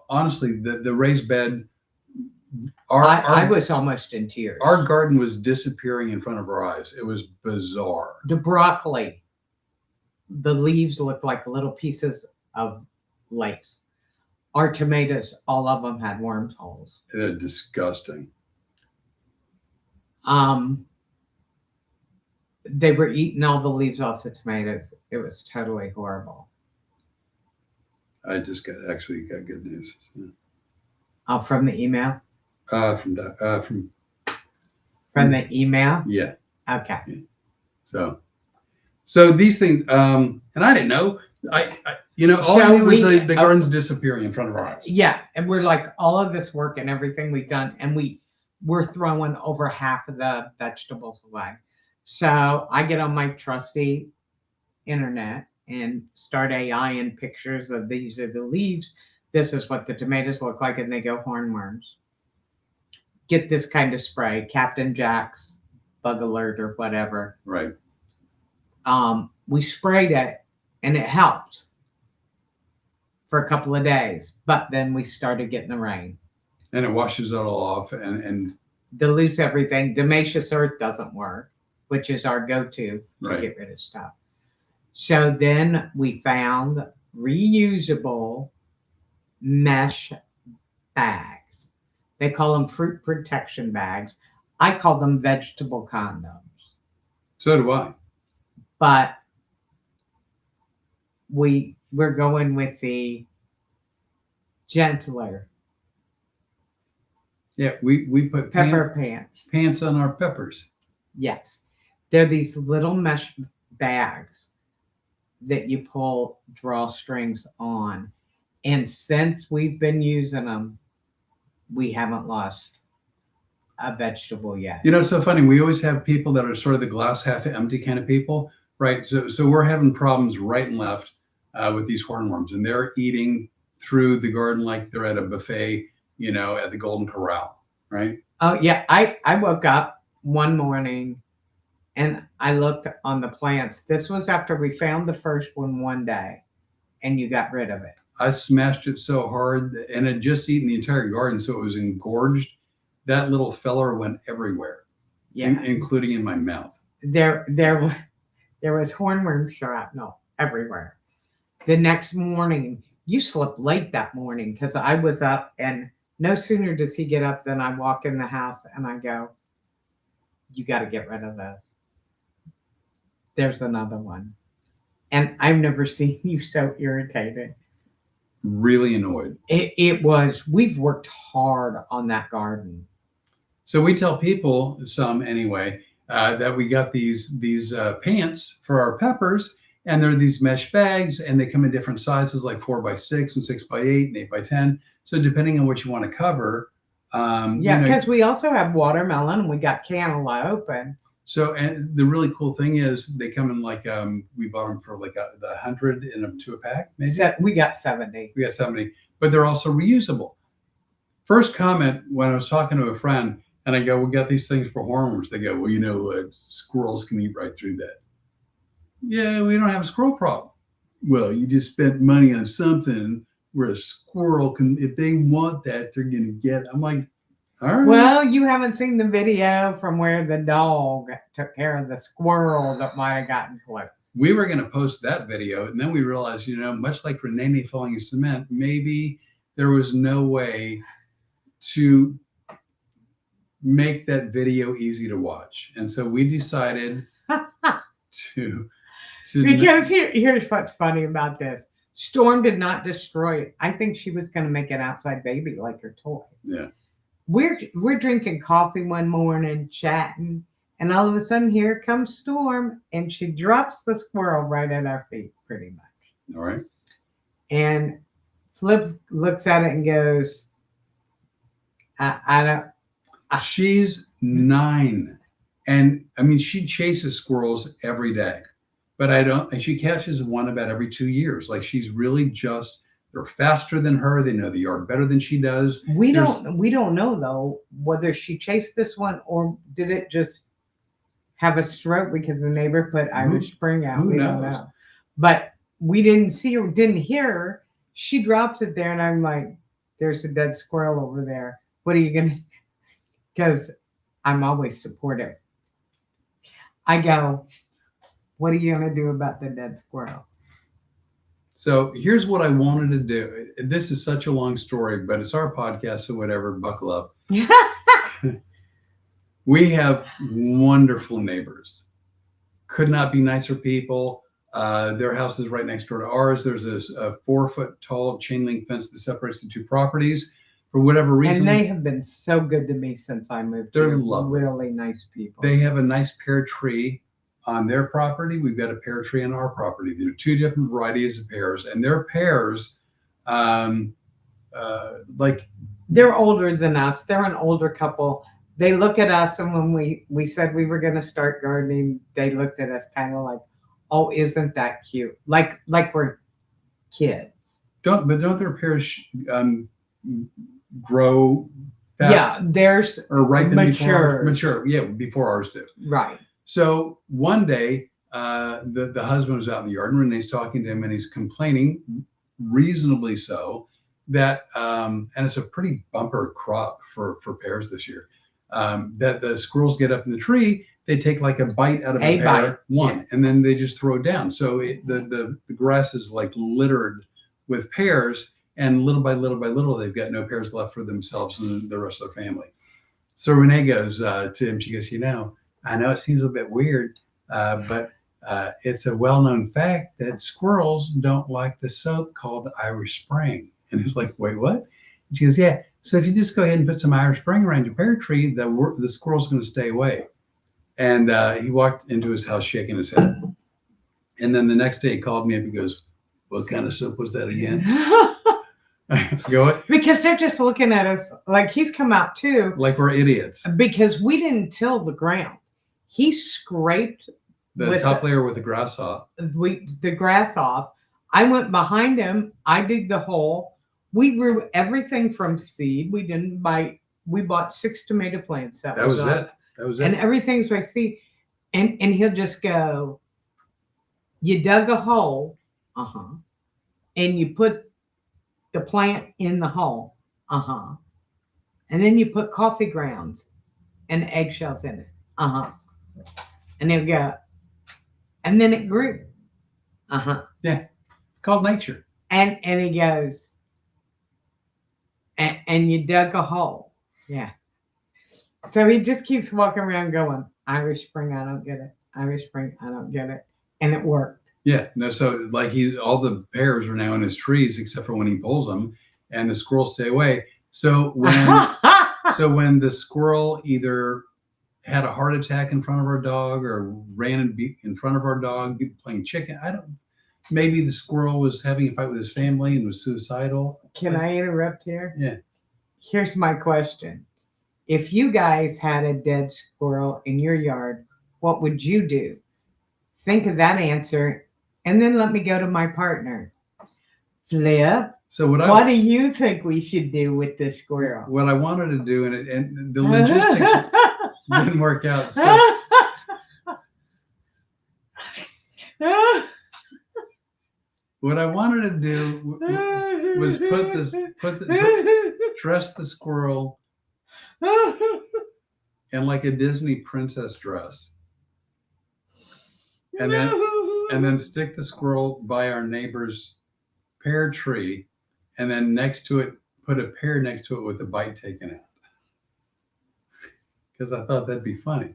honestly, the raised bed, I was almost in tears. Our garden was disappearing in front of our eyes. It was bizarre. The broccoli, the leaves looked like little pieces of lace. Our tomatoes, all of them had wormholes. They're disgusting. They were eating all the leaves off the tomatoes. It was totally horrible. I just got good news. Yeah. From the email? From the email? Yeah. Okay. Yeah. So these things, and I didn't know. All I knew was the garden's disappearing in front of our eyes. Yeah, and we're like, all of this work and everything we've done, and we're throwing over half of the vegetables away. So I get on my trusty internet and start AIing pictures of these are the leaves. This is what the tomatoes look like, and they go hornworms. Get this kind of spray, Captain Jack's Bug Alert or whatever. Right. We sprayed it, and it helped for a couple of days, but then we started getting the rain. And it washes it all off and dilutes everything. Dimaceous earth doesn't work, which is our go-to to get rid of stuff. So then we found reusable mesh bags. They call them fruit protection bags. I call them vegetable condoms. So do I. But we're going with the gentler. Yeah, we put pepper pants on our peppers. Yes. They're these little mesh bags that you pull drawstrings on. And since we've been using them, we haven't lost a vegetable yet. You know, it's so funny. We always have people that are sort of the glass half empty kind of people, right? So we're having problems right and left with these hornworms, and they're eating through the garden like they're at a buffet, at the Golden Corral, right? Oh yeah, I woke up one morning and I looked on the plants. This was after we found the first one day, and you got rid of it. I smashed it so hard, and it just eaten the entire garden, so it was engorged. That little feller went everywhere, including in my mouth. There was hornworm shrapnel everywhere. The next morning, you slept late that morning because I was up, and no sooner does he get up than I walk in the house and I go, you got to get rid of this. There's another one. And I've never seen you so irritated. Really annoyed. It was, we've worked hard on that garden. So we tell people, some anyway, that we got these pants for our peppers, and they're these mesh bags, and they come in different sizes, like 4x6 and 6x8 and 8x10. So depending on what you want to cover. Because we also have watermelon, and we got cantaloupe. And the really cool thing is they come in like, we bought them for like the 100 to a pack, maybe? We got 70. We got 70, but they're also reusable. First comment when I was talking to a friend, and I go, we got these things for hornworms. They go, well, you know what? Squirrels can eat right through that. Yeah, we don't have a squirrel problem. Well, you just spent money on something where a squirrel can, if they want that, they're going to get it. I'm like, all right. Well, you haven't seen the video from where the dog took care of the squirrel that might have gotten close. We were going to post that video, and then we realized, much like Renee falling in cement, maybe there was no way to make that video easy to watch. And so we decided to Because here's what's funny about this. Storm did not destroy it. I think she was going to make an outside baby like her toy. yeah. We're drinking coffee one morning, chatting, and all of a sudden here comes Storm, and she drops the squirrel right at our feet, pretty much. All right. And Flip looks at it and goes, I don't. She's 9. And I mean, she chases squirrels every day, but and she catches one about every 2 years. Like she's really they're faster than her. They know the yard better than she does. We don't know though whether she chased this one or did it just have a stroke because the neighbor put Irish Spring out. We don't know. But we didn't see her, didn't hear her. She drops it there, and I'm like, "There's a dead squirrel over there. What are you gonna?" Because I'm always supportive. I go, "What are you gonna do about the dead squirrel?" So here's what I wanted to do. This is such a long story, but it's our podcast, so whatever, buckle up. We have wonderful neighbors. Could not be nicer people. Their house is right next door to ours. There's a 4-foot tall chain link fence that separates the 2 properties. For whatever reason, and they have been so good to me since I moved. They're lovely. Really nice people. They have a nice pear tree on their property. We've got a pear tree on our property. There are 2 different varieties of pears, and their pears, like they're older than us. They're an older couple. They look at us, and when we said we were going to start gardening, they looked at us kind of like, "Oh, isn't that cute?" Like we're kids. Don't their pears grow fast? Yeah, there's or ripen mature. Before ours do. Right. So one day, the husband was out in the yard, and Renee's talking to him, and he's complaining, reasonably so, that and it's a pretty bumper crop for pears this year. That the squirrels get up in the tree, they take like a bite out of a pear, and then they just throw it down. So the grass is like littered with pears, and little by little, they've got no pears left for themselves and the rest of their family. So Renee goes to him, she goes, I know it seems a bit weird, but it's a well-known fact that squirrels don't like the soap called Irish Spring. And he's like, wait, what? And she goes, yeah. So if you just go ahead and put some Irish Spring around your pear tree, the squirrel's going to stay away. And he walked into his house shaking his head. And then the next day he called me up and goes, what kind of soap was that again? Go because they're just looking at us like he's come out too. Like we're idiots. Because we didn't till the ground. He scraped the top layer with the grass off. The grass off. I went behind him. I dig the hole. We grew everything from seed. We bought 6 tomato plants. That was it. That was it. And everything's by seed. And he'll just go, you dug a hole, and you put the plant in the hole, and then you put coffee grounds and eggshells in it, and he'll go, and then it grew, yeah, it's called nature. And he goes, and you dug a hole, yeah. So he just keeps walking around going, Irish Spring, I don't get it. Irish Spring, I don't get it, and it worked. Yeah, no. So like all the pears are now in his trees except for when he pulls them, and the squirrels stay away. So when the squirrel either had a heart attack in front of our dog or ran in front of our dog playing chicken, maybe the squirrel was having a fight with his family and was suicidal. Can I interrupt here? Yeah. Here's my question. If you guys had a dead squirrel in your yard, what would you do? Think of that answer, and then let me go to my partner. Flip. So what do you think we should do with this squirrel? What I wanted to do, and the logistics didn't work out. So what I wanted to do was dress the squirrel in like a Disney princess dress, and then stick the squirrel by our neighbor's pear tree, and then next to it, put a pear next to it with the bite taken out. because I thought that'd be funny.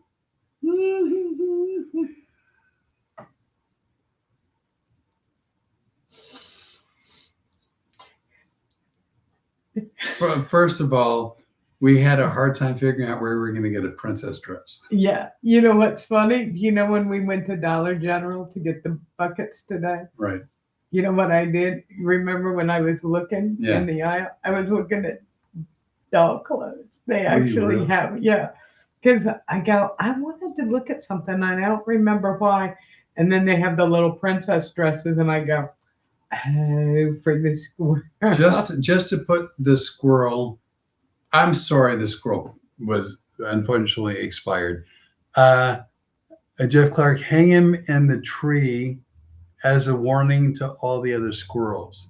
First of all, we had a hard time figuring out where we were going to get a princess dress. Yeah. You know what's funny? You know when we went to Dollar General to get the buckets today? Right. You know what I did? Remember when I was looking in the aisle? I was looking at dog clothes. They actually really? have, yeah. Because I wanted to look at something and I don't remember why. And then they have the little princess dresses, and I go, oh, for the squirrel. Just to put the squirrel. I'm sorry, the squirrel was unfortunately expired. Jeff Clark, hang him in the tree as a warning to all the other squirrels.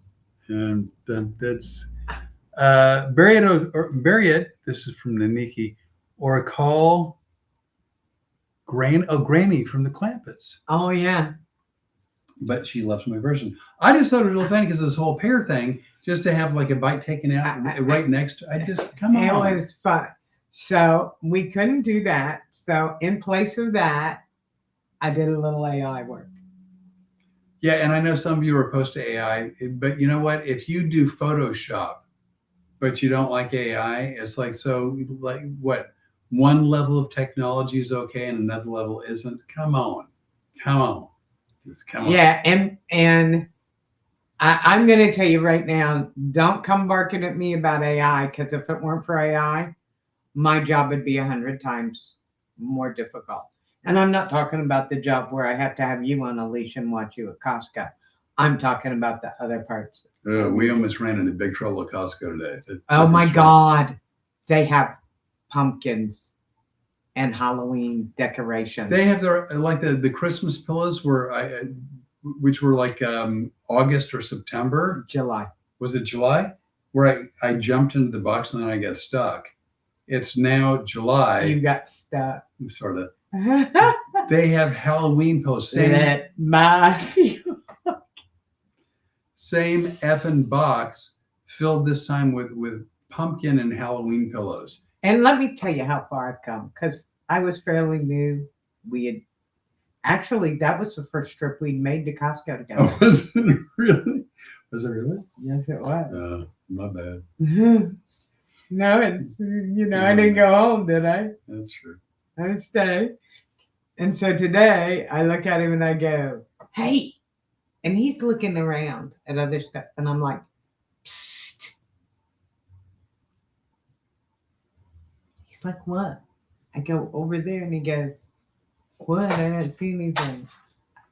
And that's bury it. This is from Naniki, or call Granny from the Clampets. Oh yeah. But she loves my version. I just thought it was really funny because this whole pear thing, just to have like a bite taken out right next to, I just come on. It was fun. So we couldn't do that. So in place of that, I did a little AI work. Yeah, and I know some of you are opposed to AI, but you know what? If you do Photoshop, but you don't like AI, it's like, so like what? One level of technology is okay and another level isn't. Come on. Just come on. Yeah, and I'm going to tell you right now, don't come barking at me about AI, because if it weren't for AI, my job would be 100 times more difficult. And I'm not talking about the job where I have to have you on a leash and watch you at Costco. I'm talking about the other parts. We almost ran into big trouble at Costco today. Oh my God. They have pumpkins and Halloween decorations. They have their, like the Christmas pillows which were like August or September. July. Was it July? Where I jumped into the box and then I got stuck. It's now July. You got stuck. Sort of. They have Halloween pillows. Same effing box, filled this time with pumpkin and Halloween pillows. And let me tell you how far I've come, because I was fairly new. We had actually, that was the first trip we'd made to Costco together. Oh, was it really? Was it really? Yes, it was. My bad. No, it's, I didn't go home, did I? That's true. I stayed. And so today I look at him and I go, hey. And he's looking around at other stuff. And I'm like, psst. He's like, what? I go over there and he goes, what? I didn't see anything.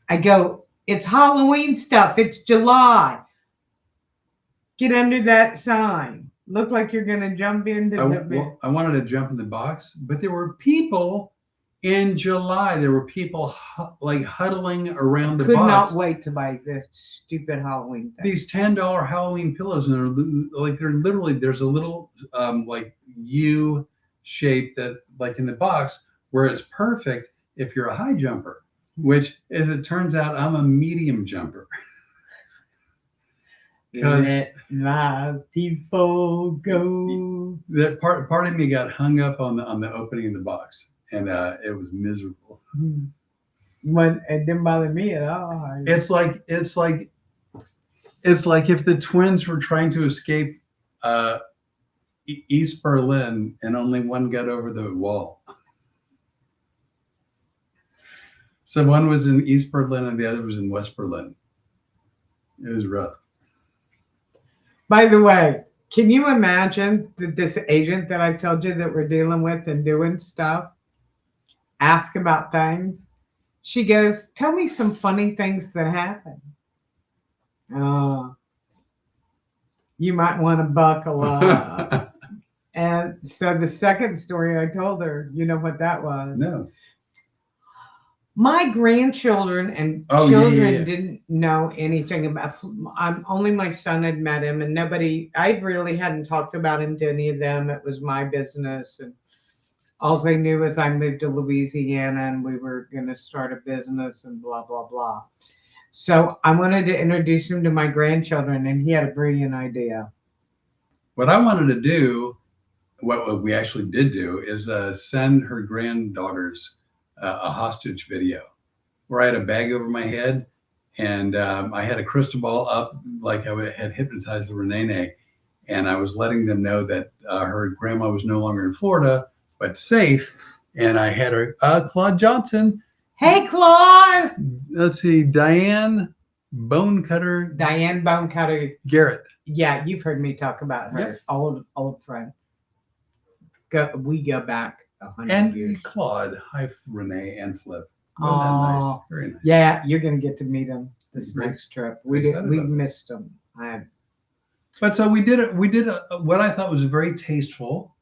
I go, it's Halloween stuff. It's July. Get under that sign. Look like you're going to jump into the... I wanted to jump in the box, but there were people in July. There were people like huddling around the box. Could not wait to buy this stupid Halloween thing. These $10 Halloween pillows, and they're literally, there's a little like U shape that like in the box where it's perfect if you're a high jumper, which, as it turns out, I'm a medium jumper. Let my people go. That part of me got hung up on the opening of the box, and it was miserable. It didn't bother me at all. It's like if the twins were trying to escape East Berlin and only one got over the wall. So one was in East Berlin and the other was in West Berlin. It was rough. By the way, can you imagine that this agent that I've told you that we're dealing with and doing stuff, ask about things? She goes, tell me some funny things that happen. Oh, you might want to buckle up. And so the second story I told her, you know what that was? No. My grandchildren and children didn't know anything about. Only my son had met him, and I really hadn't talked about him to any of them. It was my business, and all they knew is I moved to Louisiana and we were going to start a business and blah, blah, blah. So I wanted to introduce him to my grandchildren, and he had a brilliant idea. What I wanted to do what we actually did do is send her granddaughters a hostage video where I had a bag over my head and I had a crystal ball up like had hypnotized the Renee, and I was letting them know that her grandma was no longer in Florida but safe. And I had her Claude Johnson. Hey, Claude. Let's see, Diane Bonecutter Garrett. Garrett. Yeah, you've heard me talk about her. Yep. Old friend. We go back 100 And years. Claude. Hi, Renee and Flip. Oh, that nice? Very nice. Yeah, you're gonna get to meet them this Great. next trip. Very We excited about that. missed them. But so we did what I thought was very tasteful.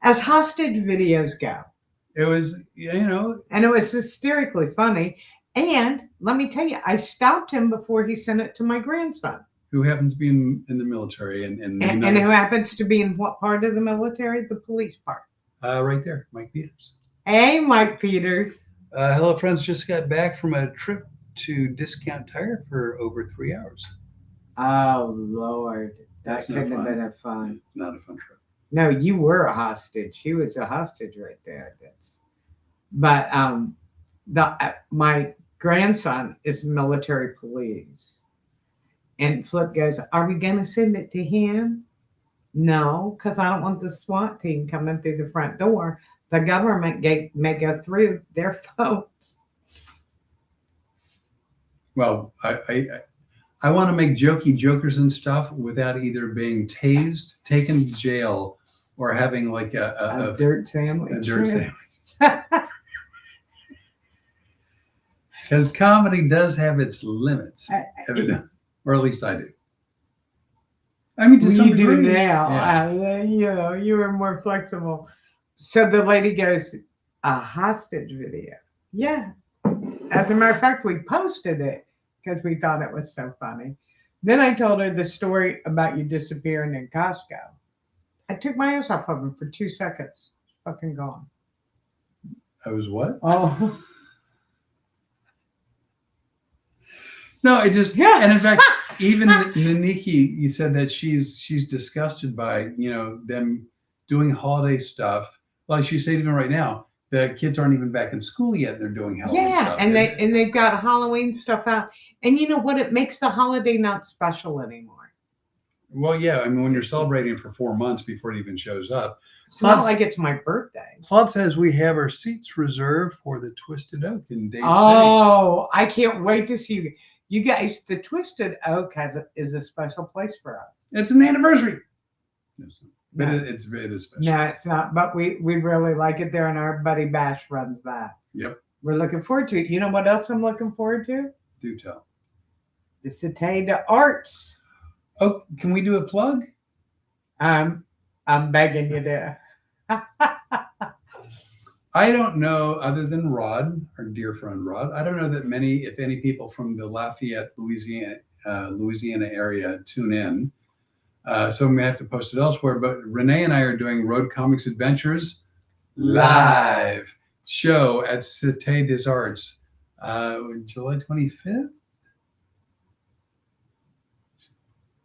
As hostage videos go. It was, And it was hysterically funny. And let me tell you, I stopped him before he sent it to my grandson. who happens to be in the military and who happens to be in what part of the military? The police part. right there, Mike Peters. Hey, Mike Peters. Hello, friends. Just got back from a trip to Discount Tire for over 3 hours. Oh, Lord. That That's no couldn't have fun. been fun. Not a fun trip. No, you were a hostage. He was a hostage right there. But my grandson is military police. And Flip goes, are we going to send it to him? No, because I don't want the SWAT team coming through the front door. The government may go through their phones. Well, I want to make jokers and stuff without either being tased, taken to jail, or having like A dirt sandwich. a dirt sandwich. Because comedy does have its limits, evidently. Or at least I do. I mean, to some You do degree. now. Yeah. You were more flexible. So the lady goes, a hostage video. Yeah. As a matter of fact, we posted it because we thought it was so funny. Then I told her the story about you disappearing in Costco. I took my eyes off of him for 2 seconds. Fucking gone. I was what? Oh. No, it just Yeah. And in fact, even Naniki, you said that she's disgusted by them doing holiday stuff. Like she said, even right now, the kids aren't even back in school yet. And they're doing Halloween stuff. And they've got Halloween stuff out. And you know what? It makes the holiday not special anymore. Well, yeah. I mean, when you're celebrating it for 4 months before it even shows up. It's not like it's my birthday. Claude says we have our seats reserved for the Twisted Oak in Dade City. Oh, I can't wait to see you. You guys, the Twisted Oak is a special place for us. It's an anniversary. But No. it is special. No, it's not. But we really like it there, and our buddy Bash runs that. Yep. We're looking forward to it. You know what else I'm looking forward to? Do tell. The Ceteda Arts. Oh, can we do a plug? I'm begging you to. I don't know, other than Rod, our dear friend Rod, I don't know that many, if any, people from the Lafayette, Louisiana area tune in. So I'm going to have to post it elsewhere. But Renee and I are doing Road Comics Adventures live show at Cité des Arts, July 25th.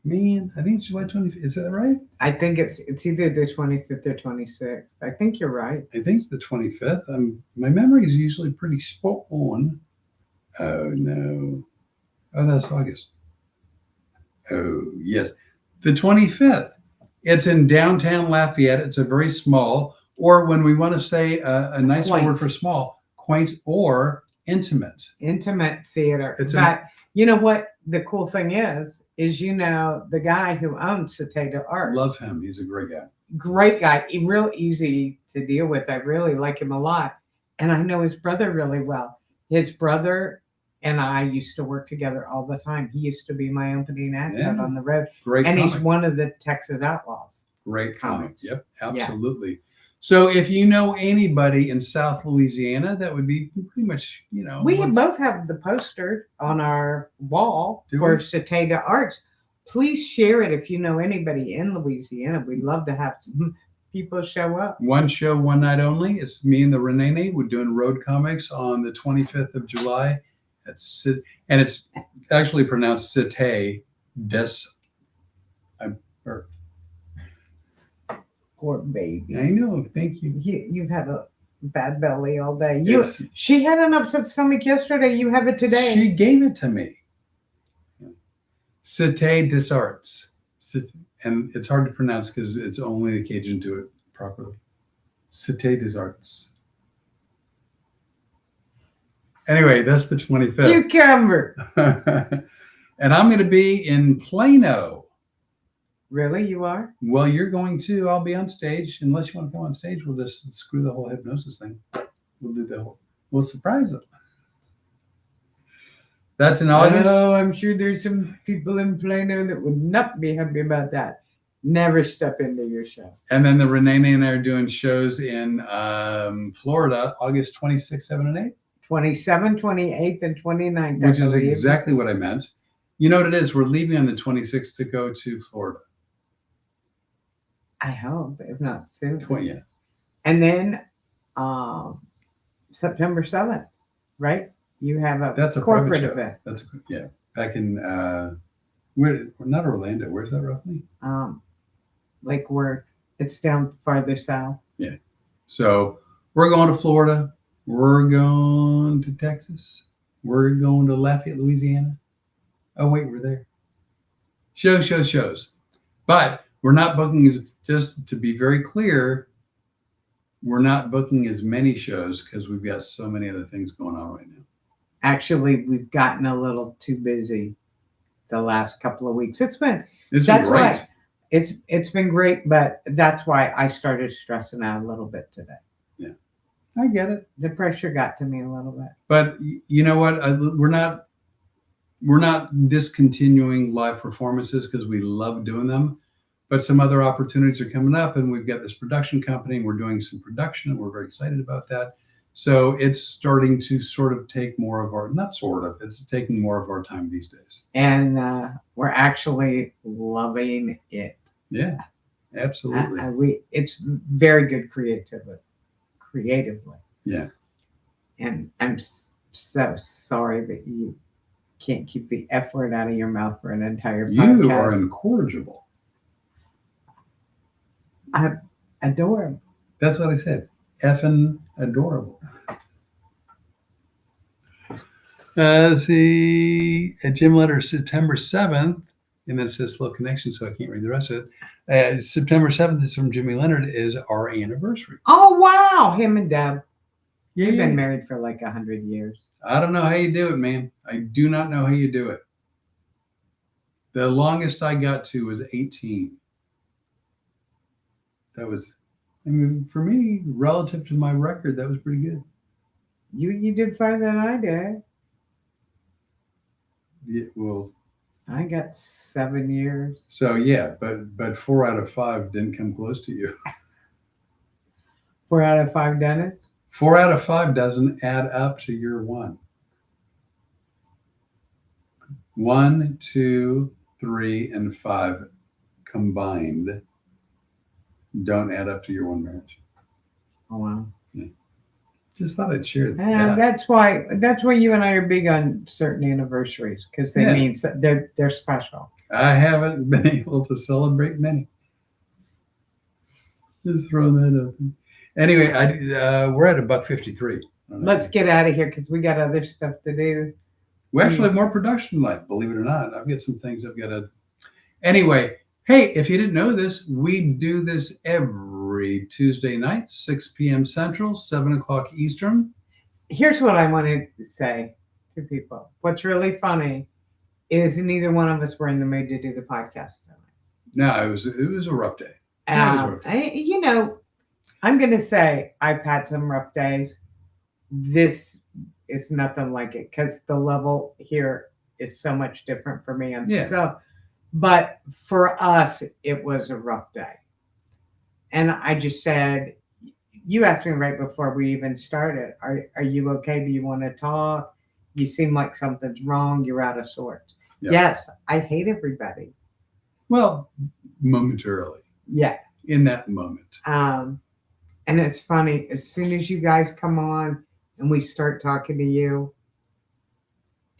Man, I think it's July 25th. Is that right? I think it's either the 25th or 26th. I think you're right. I think it's the 25th. My memory is usually pretty spot on. Oh, no. Oh, that's August. Oh, yes. The 25th. It's in downtown Lafayette. It's a very small, or when we want to say a nice Quaint. word for small, quaint or intimate. Intimate theater. It's but you know what the cool thing is the guy who owns Ceteda Art. Love him. He's a great guy. Great guy. Real easy to deal with. I really like him a lot. And I know his brother really well. His brother and I used to work together all the time. He used to be my opening act out on the road. Great and comic. He's one of the Texas Outlaws. Great comic. comics. Yep, absolutely. So if you know anybody in South Louisiana, that would be pretty much, We both have the poster on our wall Do for we? Ceteda Arts. Please share it if you know anybody in Louisiana. We'd love to have some people show up. One show, one night only. It's me and the Renee. We're doing Road Comics on the 25th of July. And it's actually pronounced Cité des. Poor baby. I know. Thank you. You've had a bad belly all day. It's- She had an upset stomach yesterday. You have it today. She gave it to me. Cité des Arts. And it's hard to pronounce because it's only the Cajun do it properly. Cité des Arts. Anyway, that's the 25th. Cucumber. And I'm going to be in Plano. Really, you are? Well, you're going to. I'll be on stage. Unless you want to come on stage, we'll just screw the whole hypnosis thing. We'll do the whole. We'll surprise them. That's in August. Oh, I'm sure there's some people in Plano that would not be happy about that. Never step into your show. And then the Renee and I are doing shows in Florida, August 26th, 7, and 8. 27th, 28th, and 29th. Which is exactly what I meant. You know what it is? We're leaving on the 26th to go to Florida. I hope, if not soon. 20, yeah. And then September 7th, right? You have That's a corporate private show. event. That's yeah. Back in where? Not Orlando. Where's that roughly? Lake Worth. It's down farther south. Yeah. So we're going to Florida. We're going to Texas. We're going to Lafayette, Louisiana. Oh wait, we're there. Shows. But we're not booking just to be very clear. We're not booking as many shows because we've got so many other things going on right now. Actually, we've gotten a little too busy the last couple of weeks. It's been It's that's been great. why it's been great, but that's why I started stressing out a little bit today. Yeah, I get it. The pressure got to me a little bit. But you know what? We're not discontinuing live performances because we love doing them. But some other opportunities are coming up, and we've got this production company, and we're doing some production, and we're very excited about that. So it's starting to sort of take more of our, not sort of, it's taking more of our time these days. And we're actually loving it. Yeah, absolutely. It's very good creatively. Yeah. And I'm so sorry that you can't keep the F word out of your mouth for an entire podcast. You are incorrigible. I adore him. That's what I said. Effing adorable. See, a gym letter September 7th, and then it says slow connection, so I can't read the rest of it. September 7th is from Jimmy Leonard, is our anniversary. Oh, wow. Him and Deb. Yeah, We've been married for like 100 years. I don't know how you do it, man. I do not know how you do it. The longest I got to was 18. That was, I mean, for me, relative to my record, that was pretty good. You did farther than I did. Yeah, well, I got 7 years. so yeah, but 4 out of 5 didn't come close to you. 4 out of 5 done it. 4 out of 5 doesn't add up to your 1. 1, 2, 3, and 5 combined don't add up to your 1 marriage. Oh, wow. Just thought I'd share And that. that's why you and I are big on certain anniversaries because they Yeah. mean they're special. I haven't been able to celebrate many. Just throwing that up. Anyway, we're at about 53. Let's get out of here because we got other stuff to do. We actually have more production tonight, believe it or not. I've got some things I've got to. Anyway, hey, if you didn't know this, we do this every Tuesday night, 6 p.m. Central, 7 o'clock Eastern. Here's what I wanted to say to people. What's really funny is neither one of us were in the mood to do the podcast tonight. No, it was a rough day. I'm going to say I've had some rough days. This is nothing like it because the level here is so much different for me. But for us, it was a rough day. And I just said, you asked me right before we even started, are you okay? Do you want to talk? You seem like something's wrong. You're out of sorts. Yeah. Yes, I hate everybody. Well, momentarily. Yeah. In that moment. And it's funny, as soon as you guys come on and we start talking to you,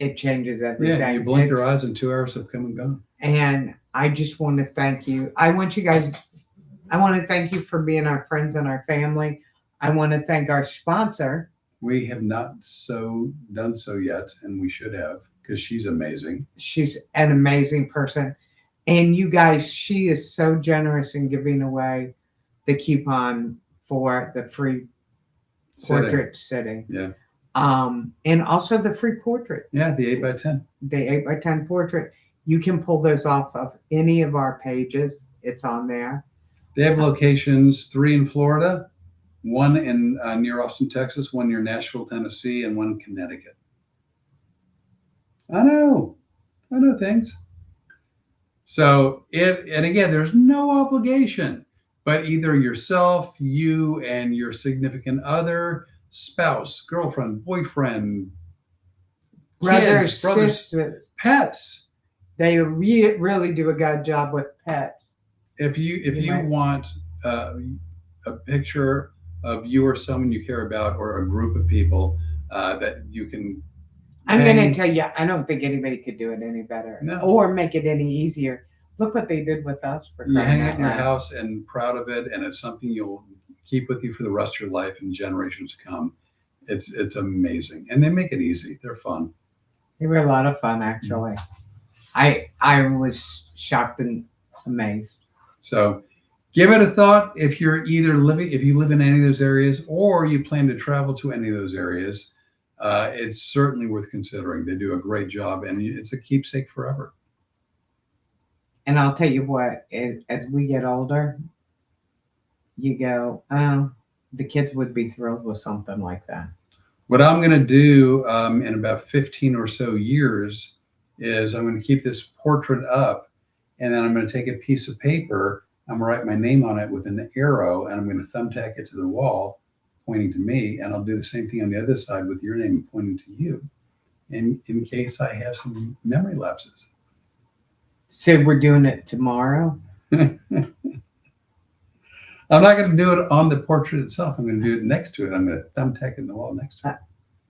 it changes everything. Yeah, you blink your eyes and 2 hours have come and gone. And I just want to thank you. I want you guys I want to thank you for being our friends and our family. I want to thank our sponsor. We have not done so yet, and we should have, because she's amazing. She's an amazing person. And you guys, she is so generous in giving away the coupon for the free portrait sitting. Yeah. And also the free portrait. Yeah, the 8x10. The 8x10 portrait. You can pull those off of any of our pages. It's on there. They have locations, 3 in Florida, 1 in near Austin, Texas, 1 near Nashville, Tennessee, and 1 in Connecticut. I know things. So and again, there's no obligation, but either yourself, you and your significant other, spouse, girlfriend, boyfriend, Brothers, brothers, sisters. pets. They really do a good job with pets. If you want a picture of you or someone you care about, or a group of people that you can. I'm going to tell you, I don't think anybody could do it any better or make it any easier. Look what they did with us. You hang it in your house and proud of it, and it's something you'll keep with you for the rest of your life and generations to come. It's amazing, and they make it easy. They're fun. They were a lot of fun, actually. I was shocked and amazed. So give it a thought. If you live in any of those areas, or you plan to travel to any of those areas, it's certainly worth considering. They do a great job, and it's a keepsake forever. And I'll tell you what, as we get older, you go, the kids would be thrilled with something like that. What I'm going to do in about 15 or so years is I'm going to keep this portrait up, and then I'm going to take a piece of paper, I'm going to write my name on it with an arrow, and I'm going to thumbtack it to the wall, pointing to me, and I'll do the same thing on the other side with your name pointing to you, in case I have some memory lapses. So we're doing it tomorrow? I'm not going to do it on the portrait itself. I'm going to do it next to it. I'm going to thumbtack it in the wall next to it.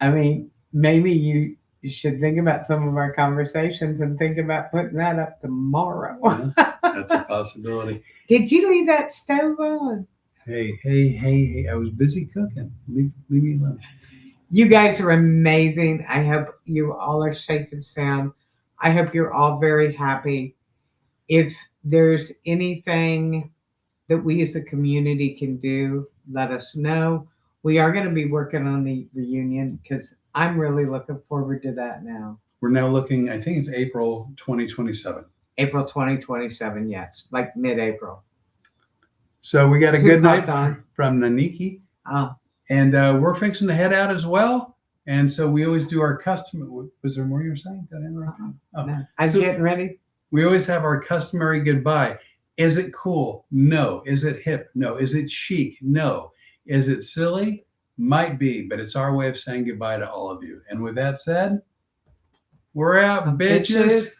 I mean, maybe you should think about some of our conversations and think about putting that up tomorrow. Yeah, that's a possibility. Did you leave that stove on? Hey, I was busy cooking. Leave me alone. You guys are amazing. I hope you all are safe and sound. I hope you're all very happy. If there's anything that we as a community can do, let us know. We are going to be working on the reunion because I'm really looking forward to that now. We're now looking, I think it's April 2027. April 2027, yes, like mid-April. So we got a good night from Naniki. Oh. And we're fixing to head out as well. And so we always do our customary. Was there more you were saying? Did I interrupt you? Oh. No, I'm getting ready. We always have our customary goodbye. Is it cool? No. Is it hip? No. Is it chic? No. Is it silly? Might be, but it's our way of saying goodbye to all of you. And with that said, we're out, bitches.